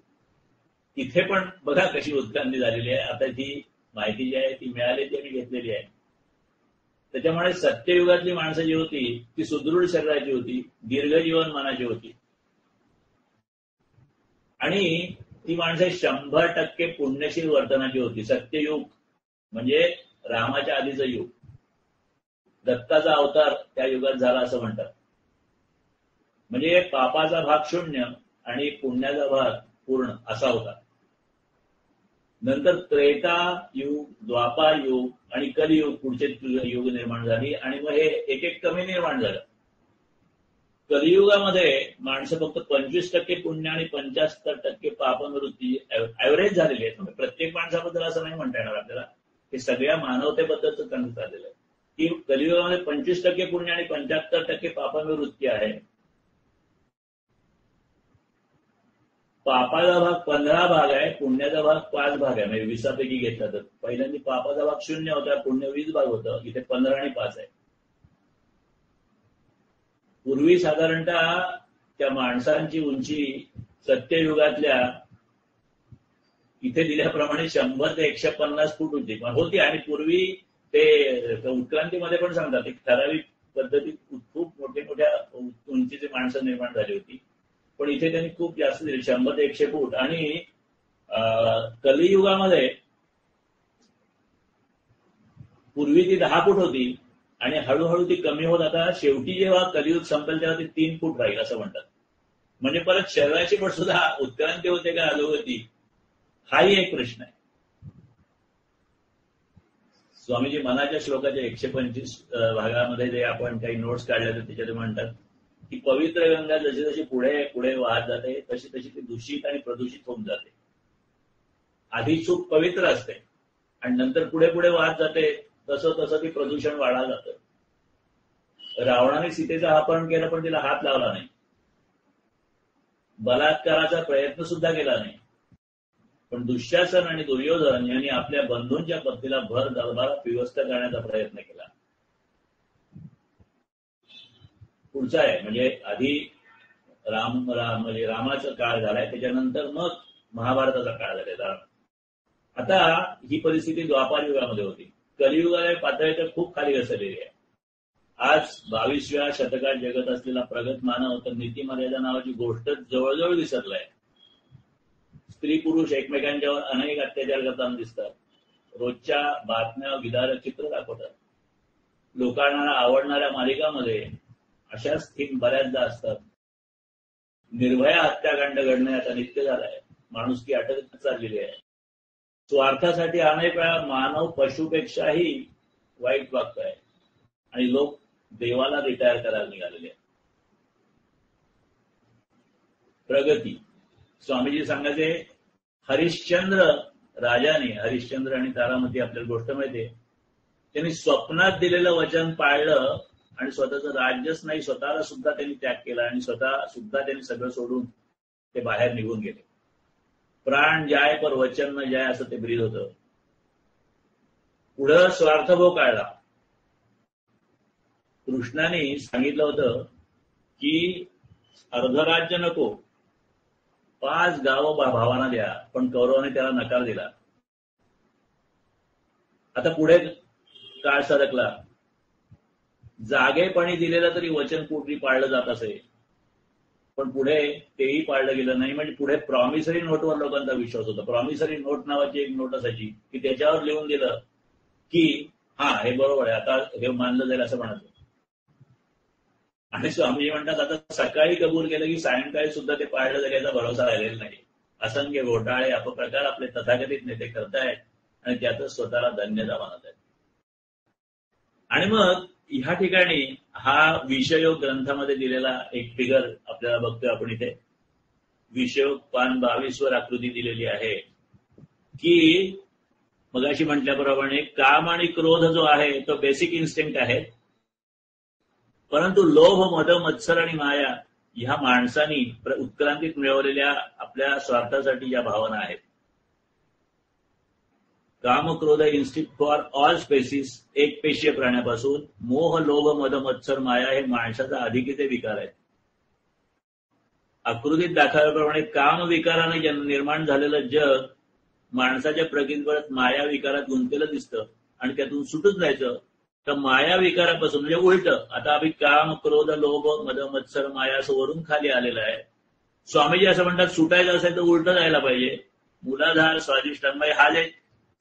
इथे पण बघा कशी उत्क्रांती झालेली आहे. आता ती माहिती जी आहे ती मिळाली, ती आम्ही घेतलेली आहे. त्याच्यामुळे सत्ययुगातली माणसं जी होती ती सुदृढ शरीराची होती, दीर्घजीवन मानाची होती, आणि ती माणसं 100% पुण्यशील वर्तनाची होती. सत्ययुग म्हणजे रामाच्या आधीचं युग, दत्ताचा अवतार त्या युगात झाला असं म्हणतात. म्हणजे पापाचा भाग 0 आणि पुण्याचा भाग पूर्ण असा होता. नंतर त्रेता युग, द्वापार युग आणि कलियुग, पुढचे युग निर्माण झाली, आणि मग हे एक एक कमी निर्माण झालं. कलियुगामध्ये माणसं फक्त 25% पुण्य आणि 75% पापनिवृत्ती ऍव्हरेज झालेली आहे. म्हणजे प्रत्येक माणसाबद्दल असं नाही म्हणता येणार आपल्याला, हे सगळ्या मानवतेबद्दलच सांगता आलेलं आहे की कलियुगामध्ये 25% पुण्य आणि 75% पापनिवृत्ती आहे. पापाचा भाग 15 भाग आहे, पुण्याचा भाग 5 भाग आहे. म्हणजे 20 पैकी घेतला तर पहिल्यांदा पापाचा भाग 0 होता, पुण्य 20 भाग होतं. इथे 15 आणि 5 आहे. पूर्वी साधारणतः त्या माणसांची उंची सत्ययुगातल्या इथे दिल्याप्रमाणे 100 ते 150 फूट होती. आणि पूर्वी ते उत्क्रांतीमध्ये पण सांगतात एक ठराविक पद्धतीत खूप मोठ्या उंचीची माणसं निर्माण झाली होती. पण इथे त्यांनी खूप जास्त दिली, 100 ते 100 फूट. आणि कलियुगामध्ये पूर्वी ती 10 फूट होती आणि हळूहळू ती कमी होत, आता शेवटी जेव्हा कलियुग संपेल तेव्हा ती 3 फूट राहील असं म्हणतात. म्हणजे परत शरीराची पण सुद्धा उत्क्रांती होते का अधोगती, हाही एक प्रश्न आहे. स्वामीजी मनाच्या श्लोकाच्या 125 भागामध्ये जे आपण काही नोट्स काढल्या तर त्याच्यात म्हणतात ही पवित्र गंगा जशी जशी पुढे पुढे वाहत जाते तशी तशी ती दूषित आणि प्रदूषित होऊन जाते. आधी खूप पवित्र असते आणि नंतर पुढे पुढे वाहत जाते तसं तसं ती प्रदूषण वाढत जातं. रावणाने सीतेचं अपहरण केलं पण तिला हात लावला नाही, बलात्काराचा प्रयत्न सुद्धा केला नाही. पण दुःशासन आणि दुर्योधन यांनी आपल्या बंधूंच्या पत्नीला भर दरबारात विवस्थ करण्याचा प्रयत्न केला. पुढचा आहे म्हणजे आधी म्हणजे रामाचा काळ झालाय, त्याच्यानंतर मग महाभारताचा काळ झालेला. आता ही परिस्थिती द्वापार युगामध्ये होती. कलियुगाला पातळी तर खूप खाली घसरलेली आहे. आज 22व्या शतकात जगत असलेला प्रगत मानव तर नीतिमर्यादा नावाची गोष्ट जवळजवळ विसरलाय. स्त्री पुरुष एकमेकांच्यावर अनेक अत्याचार करताना दिसतात. रोजच्या बातम्या विदारक चित्र दाखवतात. लोकांना आवडणाऱ्या मालिकामध्ये अशाच थीम बऱ्याचदा असतात. निर्भया हत्याकांड घडणे आता नित्य झालाय. माणुसकी अटक चाललेली आहे. स्वार्थासाठी अनेक वेळा मानव पशुपेक्षाही वाईट वागतोय आणि लोक देवाला रिटायर करायला निघालेले आहेत. प्रगती स्वामीजी सांगायचे, हरिश्चंद्र राजाने, हरिश्चंद्र आणि तारामती आपल्याला गोष्ट माहितीये, त्यांनी स्वप्नात दिलेलं वचन पाळलं आणि स्वतःचं राज्यच नाही स्वतःला सुद्धा त्यांनी त्याग केला आणि स्वतः सुद्धा त्यांनी सगळं सोडून ते बाहेर निघून गेले. प्राण जाय पर वचन न जाय असं ते ब्रीद होतं. पुढं स्वार्थभोग काढला. कृष्णाने सांगितलं होतं की अर्धराज्य नको, 5 गावं भावांना द्या, पण कौरवाने त्याला नकार दिला. आता पुढे काळ सरकला. जागेपणी दिलेलं तरी वचन पूर्वी पाळलं जात असे, पण पुढे तेही पाळलं गेलं नाही. म्हणजे पुढे प्रॉमिसरी नोटवर लोकांचा विश्वास होता. प्रॉमिसरी नोट नावाची एक नोट असायची की त्याच्यावर लिहून दिलं की हा हे बरोबर आहे, आता हे मानलं जाईल असं म्हणायचं. आणि स्वामीजी म्हणतात आता सकाळी कबूल केलं की सायंकाळी सुद्धा ते पाळलं जाईल याचा भरोसा राहिलेला नाही. असंख्य घोटाळे अपप्रकार आपले तथाकथित नेते करतायत आणि त्यातच स्वतःला धन्यता मानत आहेत. आणि मग ह्या ठिकाणी हा विषयोग ग्रंथामध्ये दिलेला एक फिगर आपल्याला बघतोय आपण इथे. विषयोग पान 22 वर आकृती दिलेली आहे की मगाशी म्हटल्याप्रमाणे काम आणि क्रोध जो आहे तो बेसिक इन्स्टिंक्ट आहे, परंतु लोभ, मद, मत्सर आणि माया ह्या माणसांनी उत्क्रांतीत मिळवलेल्या आपल्या स्वार्थासाठी ज्या भावना आहेत. काम, क्रोध इन्स्टिंक्ट फॉर ऑल स्पेसिस, एक पेशीय प्राण्यापासून मोह, लोभ, मद, मत्सर, माया हे माणसाचा अधिकीचे विकार आहेत. आकृतीत दाखवल्याप्रमाणे काम विकाराने निर्माण झालेलं जग माणसाच्या प्रगतीवर माया विकारात गुंतलेलं दिसतं आणि त्यातून सुटून जायचं तर माया विकारापासून म्हणजे उलट. आता आम्ही काम, क्रोध, लोभ, मद, मत्सर, माया असं वरून खाली आलेलं आहे. स्वामीजी असं म्हणतात सुटायचं असेल तर उलट जायला पाहिजे. मूलाधार, स्वाधिष्ठान हा जे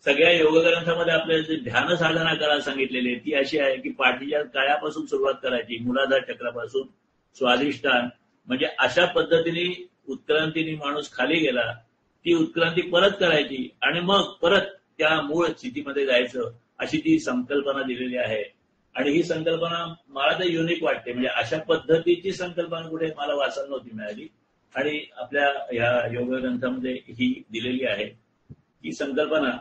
सगळ्या योगग्रंथामध्ये आपल्याला जे ध्यान साधना करायला सांगितलेली आहे ती अशी आहे की पाठीच्या काळ्यापासून सुरुवात करायची, मूलाधार चक्रापासून स्वाधिष्ठान. म्हणजे अशा पद्धतीने उत्क्रांतीने माणूस खाली गेला, ती उत्क्रांती परत करायची आणि मग परत त्या मूळ स्थितीमध्ये जायचं, अशी ती संकल्पना दिलेली आहे. आणि ही संकल्पना मला तर युनिक वाटते. म्हणजे अशा पद्धतीची संकल्पना कुठे मला वाचायला नव्हती मिळाली आणि आपल्या ह्या योग ग्रंथामध्ये ही दिलेली आहे. ही संकल्पना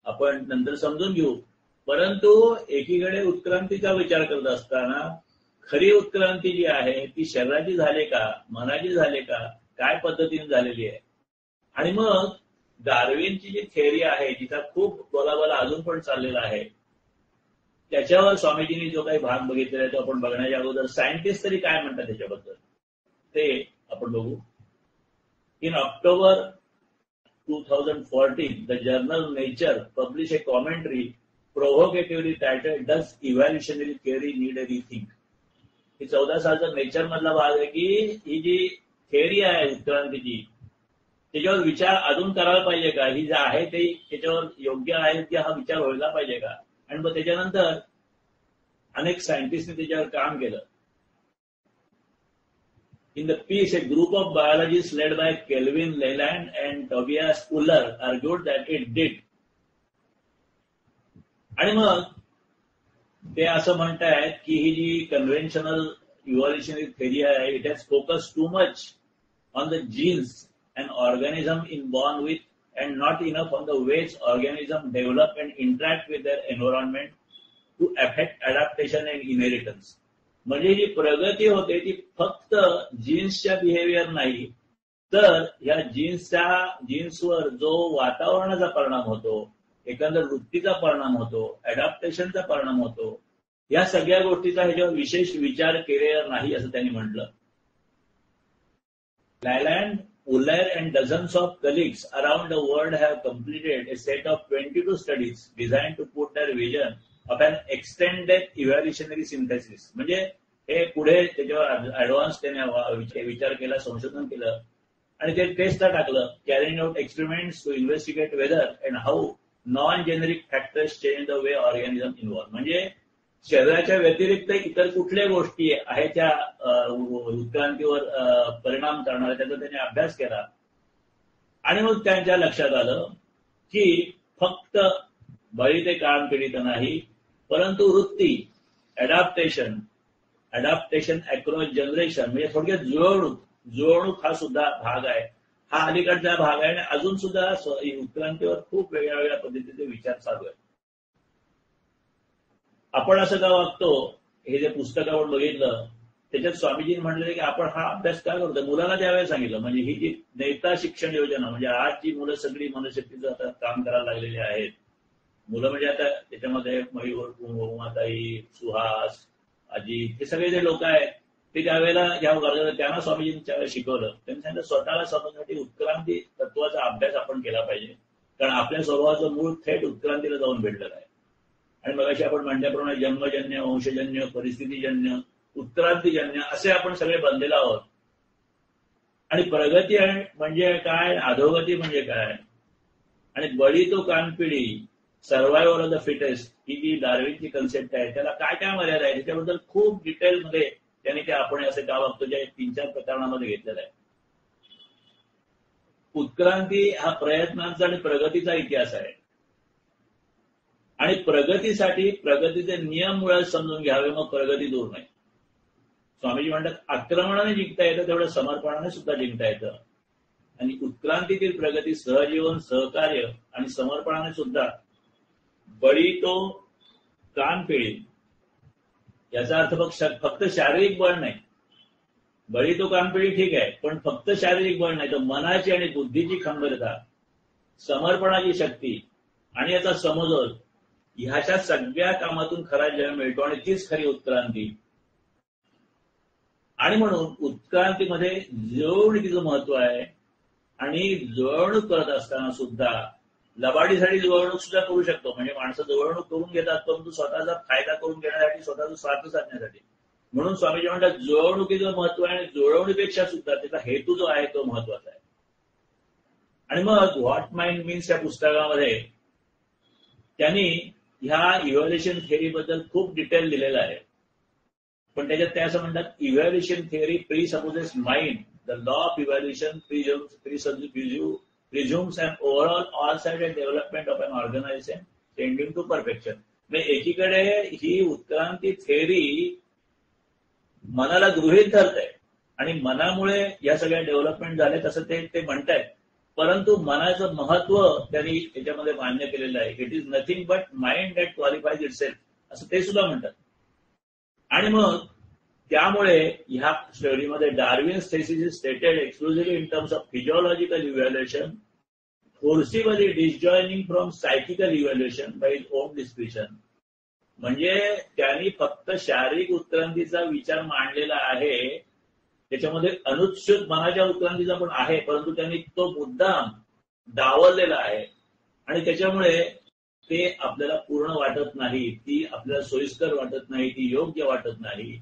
आपण नंतर समजून घेऊ. परंतु एकीकडे उत्क्रांतीचा विचार करत असताना खरी उत्क्रांती जी आहे ती शरीराची झाली का, मनाची झाली का, काय पद्धतीने झालेली आहे. आणि मग डार्विनची जी थेअरी आहे जिचा खूप बोलाबाला अजून पण चाललेला आहे, त्याच्यावर स्वामीजींनी जो काही भाग बघितलेला आहे तो आपण बघण्याच्या अगोदर सायंटिस्ट तरी काय म्हणतात त्याच्याबद्दल ते आपण बघू. In October 2014, the journal Nature published a commentary provocatively titled "Does Evolutionary Theory Need a Rethink?" ही 14 सालचा नेचर मधला भाग आहे की ही जी थेअरी आहे उत्क्रांतीची त्याच्यावर विचार अजून करायला पाहिजे का, ही जे आहे ते त्याच्यावर योग्य आहे की हा विचार व्हायला पाहिजे का. आणि मग त्याच्यानंतर अनेक सायंटिस्टने त्याच्यावर काम केलं. In the piece, a group of biologists led by Kelvin Leland and Tobias Fuller argued that it did. आणि मग ते असं म्हणतायत की ही जी कन्व्हेन्शनल इव्हॉल्युशनरी थेरी आहे, it has focus too much on the genes and organism in born with and not enough on the ways organism develop and interact with their environment to affect adaptation and inheritance. म्हणजे जी प्रगती होते ती फक्त जीन्सच्या behaviour नाही, तर या जीन्सवर जो वातावरणाचा परिणाम होतो, एकंदर वृत्तीचा परिणाम होतो, अडॅप्टेशनचा परिणाम होतो, या सगळ्या गोष्टीचा ह्याच्यावर विशेष विचार केलेला नाही असं त्यांनी म्हटलं. Laland, Uller and dozens of colleagues around the world have completed a set of 22 studies design to put their vision of an extended evolutionary synthesis. म्हणजे हे पुढे त्याच्यावर ऍडव्हान्स त्याने विचार केला, संशोधन केलं आणि ते टेस्टला टाकलं. Carrying out experiments to investigate whether and how non generic factors change the way organism involve. म्हणजे शरीराच्या व्यतिरिक्त इतर कुठल्या गोष्टी आहेत त्या उत्क्रांतीवर परिणाम करणाऱ्या, त्याचा त्याने अभ्यास केला आणि मग त्यांच्या लक्षात आलं की फक्त बळी ते कान पिढी तर नाही, परंतु वृत्ती, अडॅप्टेशन अक्रॉस जनरेशन, म्हणजे थोडक्यात जुळवणूक हा सुद्धा भाग आहे. हा अलीकडचा भाग आहे आणि अजून सुद्धा उत्क्रांतीवर खूप वेगळ्या वेगळ्या पद्धतीचे विचार चालू आहेत. आपण असं का वागतो, हे जे पुस्तक आपण बघितलं त्याच्यात स्वामीजींनी म्हटलं की आपण हा अभ्यास का करतो, मुलांना त्यावेळेस सांगितलं. म्हणजे ही जी नेता शिक्षण योजना, म्हणजे आज जी मुलं सगळी मनशक्तीचं आता काम करायला लागलेली आहेत, मुलं म्हणजे आता त्याच्यामध्ये मयूर, उमाताई, सुहास, अजित, हे सगळे जे लोक आहेत ते त्यावेळेला ज्या वर्गाला त्यांना स्वामीजींनी त्यावेळेस शिकवलं. त्यांनी सांगितलं स्वतःला समजण्यासाठी उत्क्रांती तत्वाचा अभ्यास आपण केला पाहिजे, कारण आपल्या स्वभावाचं मूळ थेट उत्क्रांतीला जाऊन भेटलेलं आहे. आणि मगाशी आपण म्हणल्याप्रमाणे जन्मजन्य, वंशजन्य, परिस्थितीजन्य, उत्क्रांतीजन्य असे आपण सगळे बनलेलो आहोत. आणि प्रगती म्हणजे काय, अधोगती म्हणजे काय, आणि बळी तो कानपिढी, सर्व्हायव्हल ऑफ द फिटेस्ट ही जी डार्विनची कन्सेप्ट आहे त्याला काय काय मर्यादा आहे त्याच्याबद्दल खूप डिटेलमध्ये त्यांनी ते आपण असे का वागतो ज्या 3-4 प्रकरणामध्ये घेतलेला आहे. उत्क्रांती हा प्रयत्नांचा आणि प्रगतीचा इतिहास आहे आणि प्रगतीसाठी प्रगतीचे नियम मुळात समजून घ्यावे, मग प्रगती दूर नाही. स्वामीजी म्हणतात आक्रमणाने जिंकता येतं तेवढं समर्पणाने सुद्धा जिंकता येतं. आणि उत्क्रांतीतील प्रगती सहजीवन, सहकार्य आणि समर्पणाने सुद्धा. बळी तो कान पिळी याचा अर्थ फक्त शारीरिक बळ नाही. बळी तो कान पिळी ठीक आहे, पण फक्त शारीरिक बळ नाही तर मनाची आणि बुद्धीची खंबीरता, समर्पणाची शक्ती आणि याचा समतोल, ह्याच्या सगळ्या कामातून खरा जय मिळतो आणि तीच खरी उत्क्रांती. आणि म्हणून उत्क्रांतीमध्ये जुळवणुकीचं महत्व आहे. आणि जुळवणूक करत असताना सुद्धा लबाडीसाठी जुळवणूक सुद्धा करू शकतो. म्हणजे माणसं जुळवणूक करून घेतात परंतु स्वतःचा फायदा करून घेण्यासाठी, स्वतःचा स्वार्थ साधण्यासाठी. म्हणून स्वामीजी म्हणतात जुळवणुकीचं महत्व आहे आणि जुळवणुकीपेक्षा सुद्धा त्याचा हेतू जो आहे तो महत्वाचा आहे. आणि मग व्हॉट माइंड मीन्स या पुस्तकामध्ये त्यांनी ह्या इव्हॅल्युएशन थिअरीबद्दल खूप डिटेल दिलेलं आहे. पण त्याच्यात ते असं म्हणतात evaluation theory presupposes mind, the law of evaluation presumes an overall all-sided development of an organization tending to perfection. म्हणजे एकीकडे ही उत्क्रांती थेअरी मनाला गृहीत धरते आणि मनामुळे या सगळ्या डेव्हलपमेंट झाले असं ते म्हणतायत. परंतु मनाचं महत्व त्यांनी त्याच्यामध्ये मान्य केलेलं आहे. It is nothing but mind that qualifies itself असं ते सुद्धा म्हणतात. आणि मग त्यामुळे ह्या स्टडीमध्ये Darwin's thesis is stated exclusively in terms of physiological evaluation, forcibly disjoining from psychical evaluation by his own description. म्हणजे त्यांनी फक्त शारीरिक उत्क्रांतीचा विचार मांडलेला आहे, त्याच्यामध्ये अनुच्युत मनाच्या उत्क्रांतीचा पण आहे, परंतु त्यांनी तो मुद्दाम डावललेला आहे आणि त्याच्यामुळे ते आपल्याला पूर्ण वाटत नाही, ती आपल्याला सोयीस्कर वाटत नाही, ती योग्य वाटत नाही.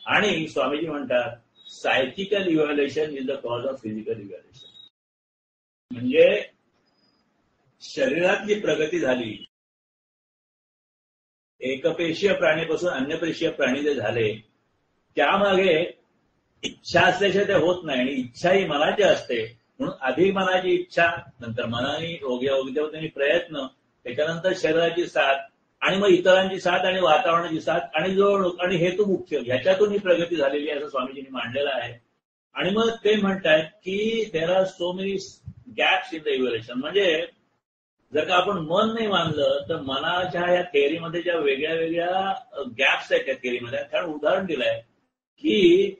आणि स्वामीजी म्हणतात psychical evaluation is the cause of physical evaluation. म्हणजे शरीरातली प्रगती झाली, एकपेशीय प्राणीपासून अन्यपेशीय प्राणी जे झाले, त्यामागे इच्छा असल्याशिवाय ते होत नाही. आणि इच्छा ही मनाची असते, म्हणून आधी मनाची इच्छा, नंतर मनाने योग्य त्यांनी प्रयत्न, त्याच्यानंतर शरीराची साथ आणि मग इतरांची साथ आणि वातावरणाची साथ आणि जो आणि हेतू मुख्य ह्याच्यातून ही प्रगती झालेली आहे असं स्वामीजींनी मांडलेलं आहे. आणि मग ते म्हणतायत की there are so many gaps in the evaluation. म्हणजे जर का आपण मन नाही मानलं तर मनाच्या या थेअरीमध्ये ज्या वेगळ्या वेगळ्या गॅप्स आहेत त्या थेअरीमध्ये, कारण उदाहरण दिलंय की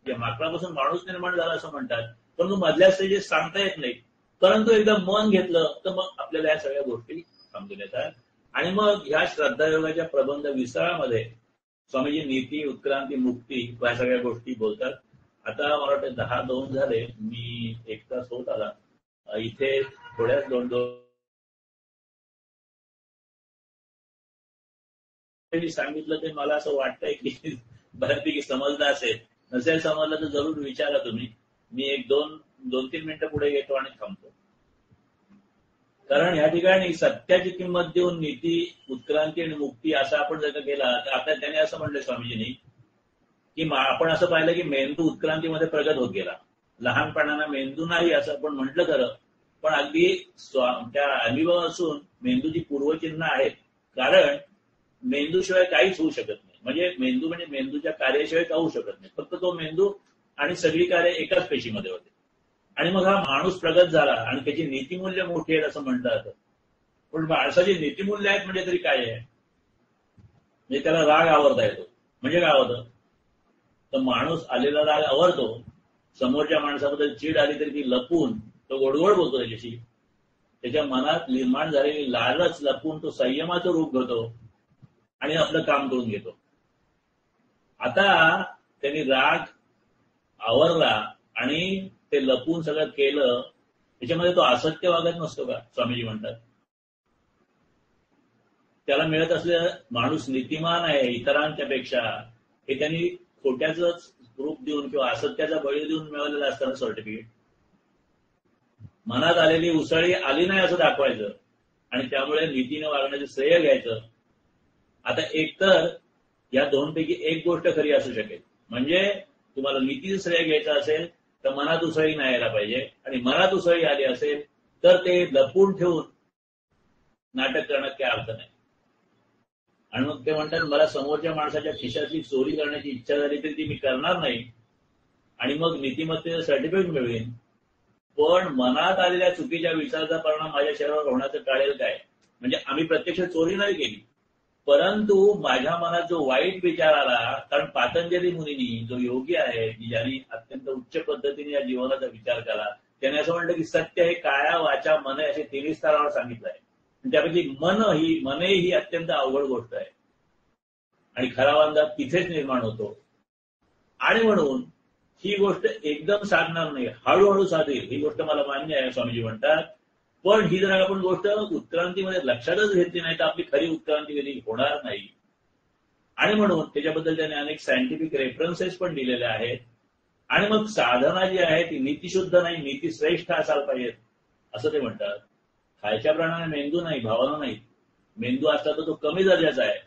माकडापासून माणूस निर्माण झाला असं म्हणतात, परंतु मधल्या स्टेजेस सांगता येत नाही. परंतु एकदा मन घेतलं तर मग आपल्याला या सगळ्या गोष्टी समजून येतात. आणि मग ह्या श्रद्धायोगाच्या प्रबंध विस्तारामध्ये स्वामीजी नीती, उत्क्रांती, मुक्ती या सगळ्या गोष्टी बोलतात. आता मला वाटतं 10:02 झाले, मी 1 तास होत आला. इथे थोड्याच दोन सांगितलं ते मला असं वाटतंय की बऱ्यापैकी समजलं असेल. नसेल समजलं तर जरूर विचारा तुम्ही. मी 2-3 मिनिटं पुढे घेतो आणि थांबतो. कारण ह्या ठिकाणी सत्याची किंमत देऊन नीती, उत्क्रांती आणि मुक्ती असं आपण जर का केला तर आता त्याने असं म्हणलं स्वामीजींनी की आपण असं पाहिलं की मेंदू उत्क्रांतीमध्ये प्रगत होत गेला. लहानपणाला मेंदू नाही असं आपण म्हटलं खरं, पण अगदी त्या अनुभव असून मेंदूची पूर्वचिन्ह आहेत. कारण मेंदूशिवाय काहीच होऊ शकत नाही. म्हणजे मेंदूच्या कार्याशिवाय का होऊ शकत नाही. फक्त तो मेंदू आणि सगळी कार्य एकाच पेशीमध्ये होते. आणि मग हा माणूस प्रगत झाला आणि त्याची नीतिमूल्य मोठी आहेत असं म्हणतात. पण माणसाची नीतिमूल्य आहेत म्हणजे तरी काय आहे? म्हणजे त्याला राग आवरता येतो. म्हणजे काय होतं तर माणूस आलेला राग आवरतो. समोरच्या माणसाबद्दल चीड आली तरी ती लपून तो गोडगोड बोलतो त्याच्याशी. त्याच्या मनात निर्माण झालेली लालच लपून तो संयमाचं रूप घेतो आणि आपलं काम करून घेतो. आता त्यांनी राग आवरला आणि ते लपून सगळं केलं, त्याच्यामध्ये तो असत्य वागत नसतो का? स्वामीजी म्हणतात त्याला मिळत असलेलं माणूस नीतिमान आहे इतरांच्या पेक्षा, हे त्यांनी खोट्याच रूप देऊन किंवा असत्याचा बळी देऊन मिळवलेलं असताना सर्टिफिकेट. मनात आलेली उसळी आली नाही असं दाखवायचं आणि त्यामुळे नीतीने वागण्याचं श्रेय घ्यायचं. आता एकतर या दोनपैकी एक गोष्ट खरी असू शकेल. म्हणजे तुम्हाला नीतीचं श्रेय घ्यायचं असेल तर मनात उसळी नाही यायला पाहिजे, आणि मनात उसळी आली असेल तर ते लपून ठेवून नाटक करण्यात काही अर्थ नाही. आणि मग ते म्हणतात मला समोरच्या माणसाच्या खिशातली चोरी करण्याची इच्छा झाली तरी ती मी करणार नाही आणि मग नीतिमत्तेचं सर्टिफिकेट मिळवेन. पण मनात आलेल्या चुकीच्या विचाराचा परिणाम माझ्या शरीरावर होण्याचं टाळेल काय? म्हणजे आम्ही प्रत्यक्ष चोरी नाही केली, परंतु माझ्या मनात जो वाईट विचार आला, कारण पातंजली मुनींनी जो योगी आहे की ज्यांनी अत्यंत उच्च पद्धतीने या जीवनाचा विचार केला, त्याने असं म्हणलं की सत्य हे काया, वाचा, मन असे 3 स्तरावर सांगितलं आहे. त्यापैकी मने ही अत्यंत अवघड गोष्ट आहे आणि खरा वांदा तिथेच निर्माण होतो. आणि म्हणून ही गोष्ट एकदम साधणार नाही, हळूहळू साधेल. ही गोष्ट मला मान्य आहे स्वामीजी म्हणतात. पण ही जर आपण गोष्ट उत्क्रांतीमध्ये लक्षातच घेतली नाही तर आपली खरी उत्क्रांती कधी होणार नाही. आणि म्हणून त्याच्याबद्दल त्याने अनेक सायंटिफिक रेफरन्सेस पण दिलेले आहेत. आणि मग साधना जी आहे ती नीतिशुद्ध नाही, नीतिश्रेष्ठ असायला पाहिजेत असं ते म्हणतात. खायच्या प्राण्याने मेंदू नाही, भावना नाही. मेंदू असला तर तो कमी दर्जाचा आहे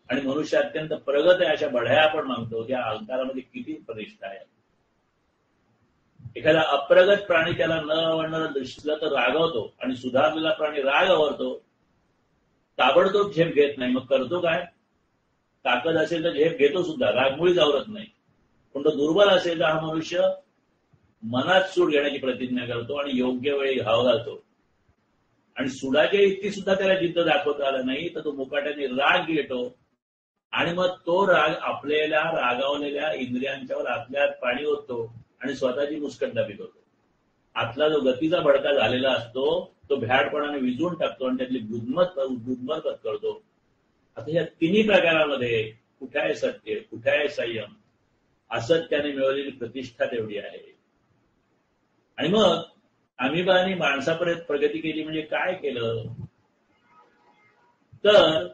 आणि मनुष्य अत्यंत प्रगत आहे अशा बढाया आपण मागतो. त्या अहंकारामध्ये किती प्रतिष्ठा आहे. एखादा अप्रगत प्राणी त्याला न आवडणारा दिसलं तर रागवतो आणि सुधारलेला प्राणी राग आवरतो, ताबडतोब झेप घेत नाही. मग करतो काय? ताकद असेल तर झेप घेतो सुद्धा, रागमुळीच आवरत नाही. पण तो दुर्बल असेल तर हा मनुष्य मनात सूड घेण्याची प्रतिज्ञा करतो आणि योग्य वेळी घाव घालतो. आणि सुडाच्या इतकी सुद्धा त्याला जिद्द दाखवता आलं नाही तर तो मुकाट्याने राग घेतो आणि मग तो राग आपल्याला रागावलेल्या इंद्रियांच्यावर आतल्या पाणी ओततो आणि स्वतःची मुस्कट दाबीत होतो. आतला जो गतीचा भडका झालेला असतो तो भ्याडपणाने विजून टाकतो आणि त्यातली गुदमत करतो. आता या तिन्ही प्रकारामध्ये कुठे आहे सत्य, कुठे आहे संयम? असत्याने मिळवलेली प्रतिष्ठा तेवढी आहे. आणि मग अमिबानी माणसापर्यंत प्रगती केली म्हणजे काय केलं तर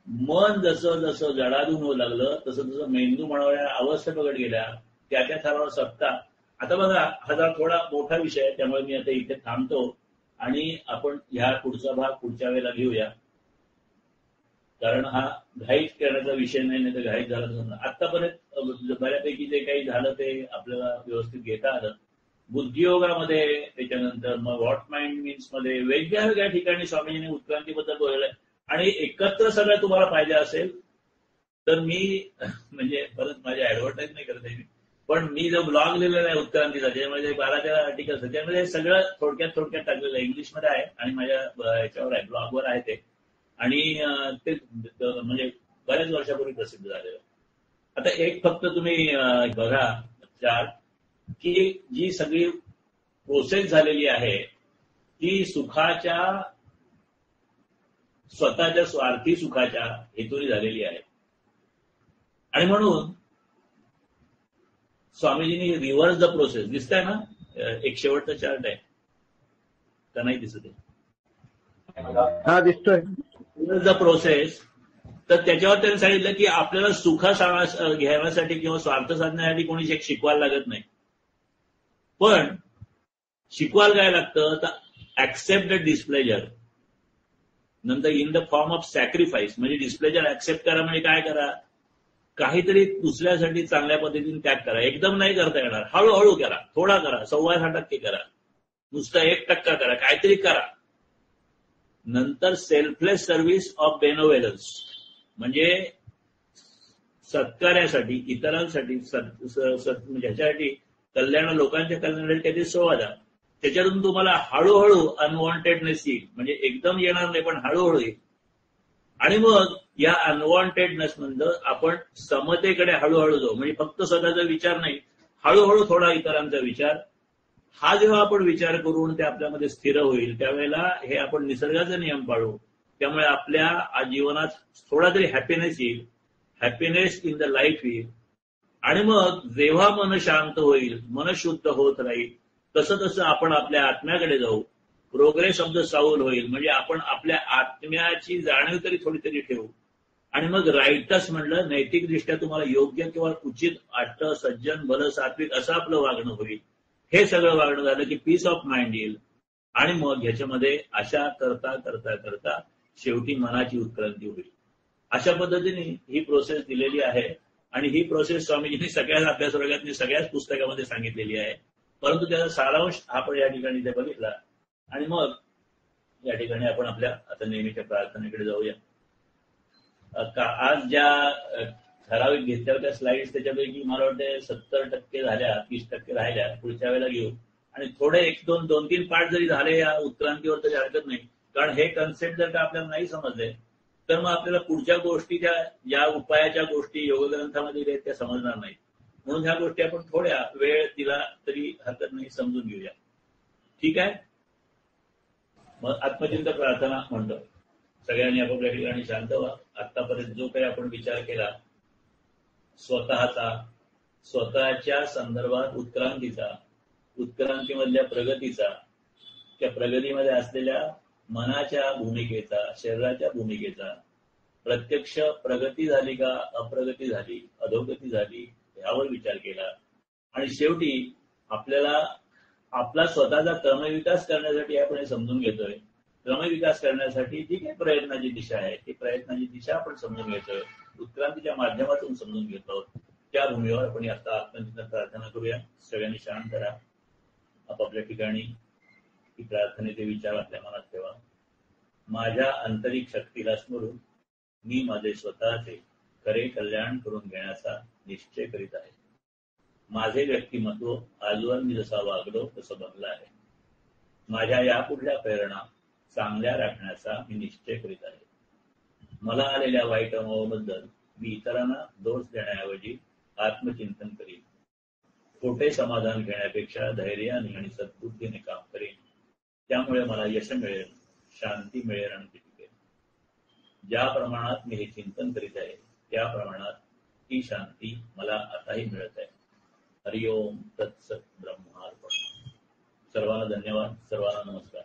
मन जसं जसं जडाधून होऊ लागलं तसं तसं मेंदू म्हणणाऱ्या अवस्था बघत गेल्या, त्या थरावर सत्ता. आता बघा हा जरा थोडा मोठा विषय आहे, त्यामुळे मी आता इथे थांबतो आणि आपण ह्या पुढचा भाग पुढच्या वेळेला घेऊया. कारण हा घाईत करण्याचा विषय नाही तर घाईत झाला तर आतापर्यंत बऱ्यापैकी जे काही झालं ते आपल्याला व्यवस्थित घेता आलं. बुद्धियोगामध्ये, त्याच्यानंतर मग व्हॉट माइंड मीन्स मध्ये वेगळ्या वेगळ्या ठिकाणी स्वामीजींनी उत्क्रांतीबद्दल बोललेलं आहे. आणि एकत्र सगळं तुम्हाला पाहिजे असेल तर मी म्हणजे परत माझी ऍडव्हर्टाईज नाही करत आहे मी, पण मी जो ब्लॉग लिहिलेला आहे उत्क्रांतीचा, त्याच्यामध्ये 12 आर्टिकल्स आहे, त्यामध्ये सगळं थोडक्यात टाकलेलं आहे, इंग्लिशमध्ये आहे आणि माझ्या याच्यावर आहे, ब्लॉगवर आहे ते. आणि ते म्हणजे बऱ्याच वर्षापूर्वी प्रसिद्ध झालेलं. आता एक फक्त तुम्ही बघा चार्ट, की जी सगळी प्रोसेस झालेली आहे ती सुखाच्या, स्वतःच्या स्वार्थी सुखाच्या हेतूने झालेली आहे. आणि म्हणून स्वामीजींनी रिव्हर्स द प्रोसेस, दिसतंय ना, एक शेवटचा चार्ट आहे का नाही दिसत आहे? हा दिसतोय. Reverse the process. तर त्याच्यावर त्यांनी सांगितलं की आपल्याला सुख घेण्यासाठी किंवा स्वार्थ साधण्यासाठी कोणी शिकवायला लागत नाही, पण शिकवायला काय लागतं तर ऍक्सेप्ट द डिस्प्लेजर, नंतर in the form of sacrifice. म्हणजे डिस्प्लेजर ऍक्सेप्ट करा म्हणजे काय करा, काहीतरी दुसऱ्यासाठी चांगल्या पद्धतीने त्याग करा. एकदम नाही करता येणार, हळूहळू करा, थोडा करा, 6.25% करा, नुसतं 1% करा, काहीतरी करा. नंतर सेल्फलेस सर्व्हिस ऑफ बेनोवेलन्स, म्हणजे सत्कार्यासाठी, इतरांसाठी, ह्याच्यासाठी कल्याण, लोकांच्या कल्याणासाठी काहीतरी सेवा द्या. त्याच्यातून तुम्हाला हळूहळू अनवॉन्टेडनेस येईल, म्हणजे एकदम येणार नाही पण हळूहळू येईल. आणि मग या अनवॉन्टेडनेस नंतर आपण समतेकडे हळूहळू जाऊ, म्हणजे फक्त स्वतःचा विचार नाही, हळूहळू थोडा इतरांचा विचार. हा जेव्हा आपण विचार करून ते आपल्यामध्ये स्थिर होईल त्यावेळेला हे आपण निसर्गाचे नियम पाळू, त्यामुळे आपल्या जीवनात थोडा तरी हॅपीनेस येईल, हॅपीनेस इन द लाईफ येईल. आणि मग जेव्हा मन शांत होईल, मन शुद्ध होत राहील, तसं तसं आपण आपल्या आत्म्याकडे जाऊ, प्रोग्रेस ऑफ द साऊल होईल, म्हणजे आपण आपल्या आत्म्याची जाणीव तरी थोडी तरी ठेवू. आणि मग राईटस म्हणलं, नैतिकदृष्ट्या तुम्हाला योग्य किंवा उचित, अष्ट, सज्जन, भलं, सात्विक असं आपलं वागणं होईल. हे सगळं वागणं झालं की पीस ऑफ माइंड येईल. आणि मग ह्याच्यामध्ये अशा करता करता करता शेवटी मनाची उत्क्रांती होईल. अशा पद्धतीने ही प्रोसेस दिलेली आहे. आणि ही प्रोसेस स्वामीजींनी सगळ्याच अभ्यासवर्गातली सगळ्याच पुस्तकामध्ये सांगितलेली आहे. परंतु त्याचा सारांश आपण या ठिकाणी ते बघितला. आणि मग या ठिकाणी आपण आपल्या आता नेहमीच्या प्रार्थनेकडे जाऊया. आज ज्या ठराविक घेतल्या होत्या स्लाइड्स त्याच्यापैकी मला वाटतं 70% झाल्या, 30% राहिल्या, पुढच्या वेळेला घेऊ. आणि थोडे 2-3 पार्ट जरी झाले या उत्क्रांतीवर तरी हरकत नाही, कारण हे कन्सेप्ट जर का आपल्याला नाही समजले तर मग आपल्याला पुढच्या गोष्टीच्या, ज्या उपायाच्या गोष्टी योगग्रंथामध्ये आहेत त्या समजणार नाहीत. म्हणून ह्या गोष्टी आपण थोड्या वेळ दिला तरी हरकत नाही, समजून घेऊया. ठीक आहे. मग आत्मचिंतन प्रार्थना म्हणतो. सगळ्यांनी आपापल्या ठिकाणी शांत व्हा. आतापर्यंत जो काही आपण विचार केला स्वतःचा, स्वतःच्या संदर्भात उत्क्रांतीचा, उत्क्रांतीमधल्या प्रगतीचा, त्या प्रगतीमध्ये असलेल्या मनाच्या भूमिकेचा, शरीराच्या भूमिकेचा, प्रत्यक्ष प्रगती झाली का अप्रगती झाली, अधोगती झाली, यावर विचार केला. आणि शेवटी आपल्याला आपला स्वतःचा क्रमविकास करण्यासाठी आपण हे समजून घेतोय. क्रमविकास करण्यासाठी जी काही प्रयत्नाची दिशा आहे ती प्रयत्नाची दिशा आपण समजून घेतोय, उत्क्रांतीच्या माध्यमातून समजून घेतो. त्या भूमीवर आपण आता आत्मचिंतन प्रार्थना करूया. सगळ्यांनी शांत राहा, आपापल्या ठिकाणी ही प्रार्थनेचे विचार आपल्या मनात ठेवा. माझ्या आंतरिक शक्तीला स्मरून मी माझे स्वतःचे खरे कल्याण करून घेण्याचा निश्चय करीत आहे. माझे व्यक्तिमत्व आजवर मी जसा वागलो तसं बनलं आहे. माझ्या यापुढल्या प्रेरणा चांगल्या राखण्याचा मी निश्चय करीत आहे. मला आलेल्या वाईट अनुभवाबद्दल मी इतरांना दोष देण्याऐवजी आत्मचिंतन करीन. खोटे समाधान घेण्यापेक्षा धैर्याने आणि सद्बुद्धीने काम करेन. त्यामुळे मला यश मिळेल, शांती मिळेल आणि टिकेल. ज्या प्रमाणात मी हे चिंतन करीत आहे त्या प्रमाणात ही शांती मला आताही मिळत आहे. हरिओम तत्सत ब्रह्मार्पण. सर्वांना धन्यवाद. सर्वांना नमस्कार.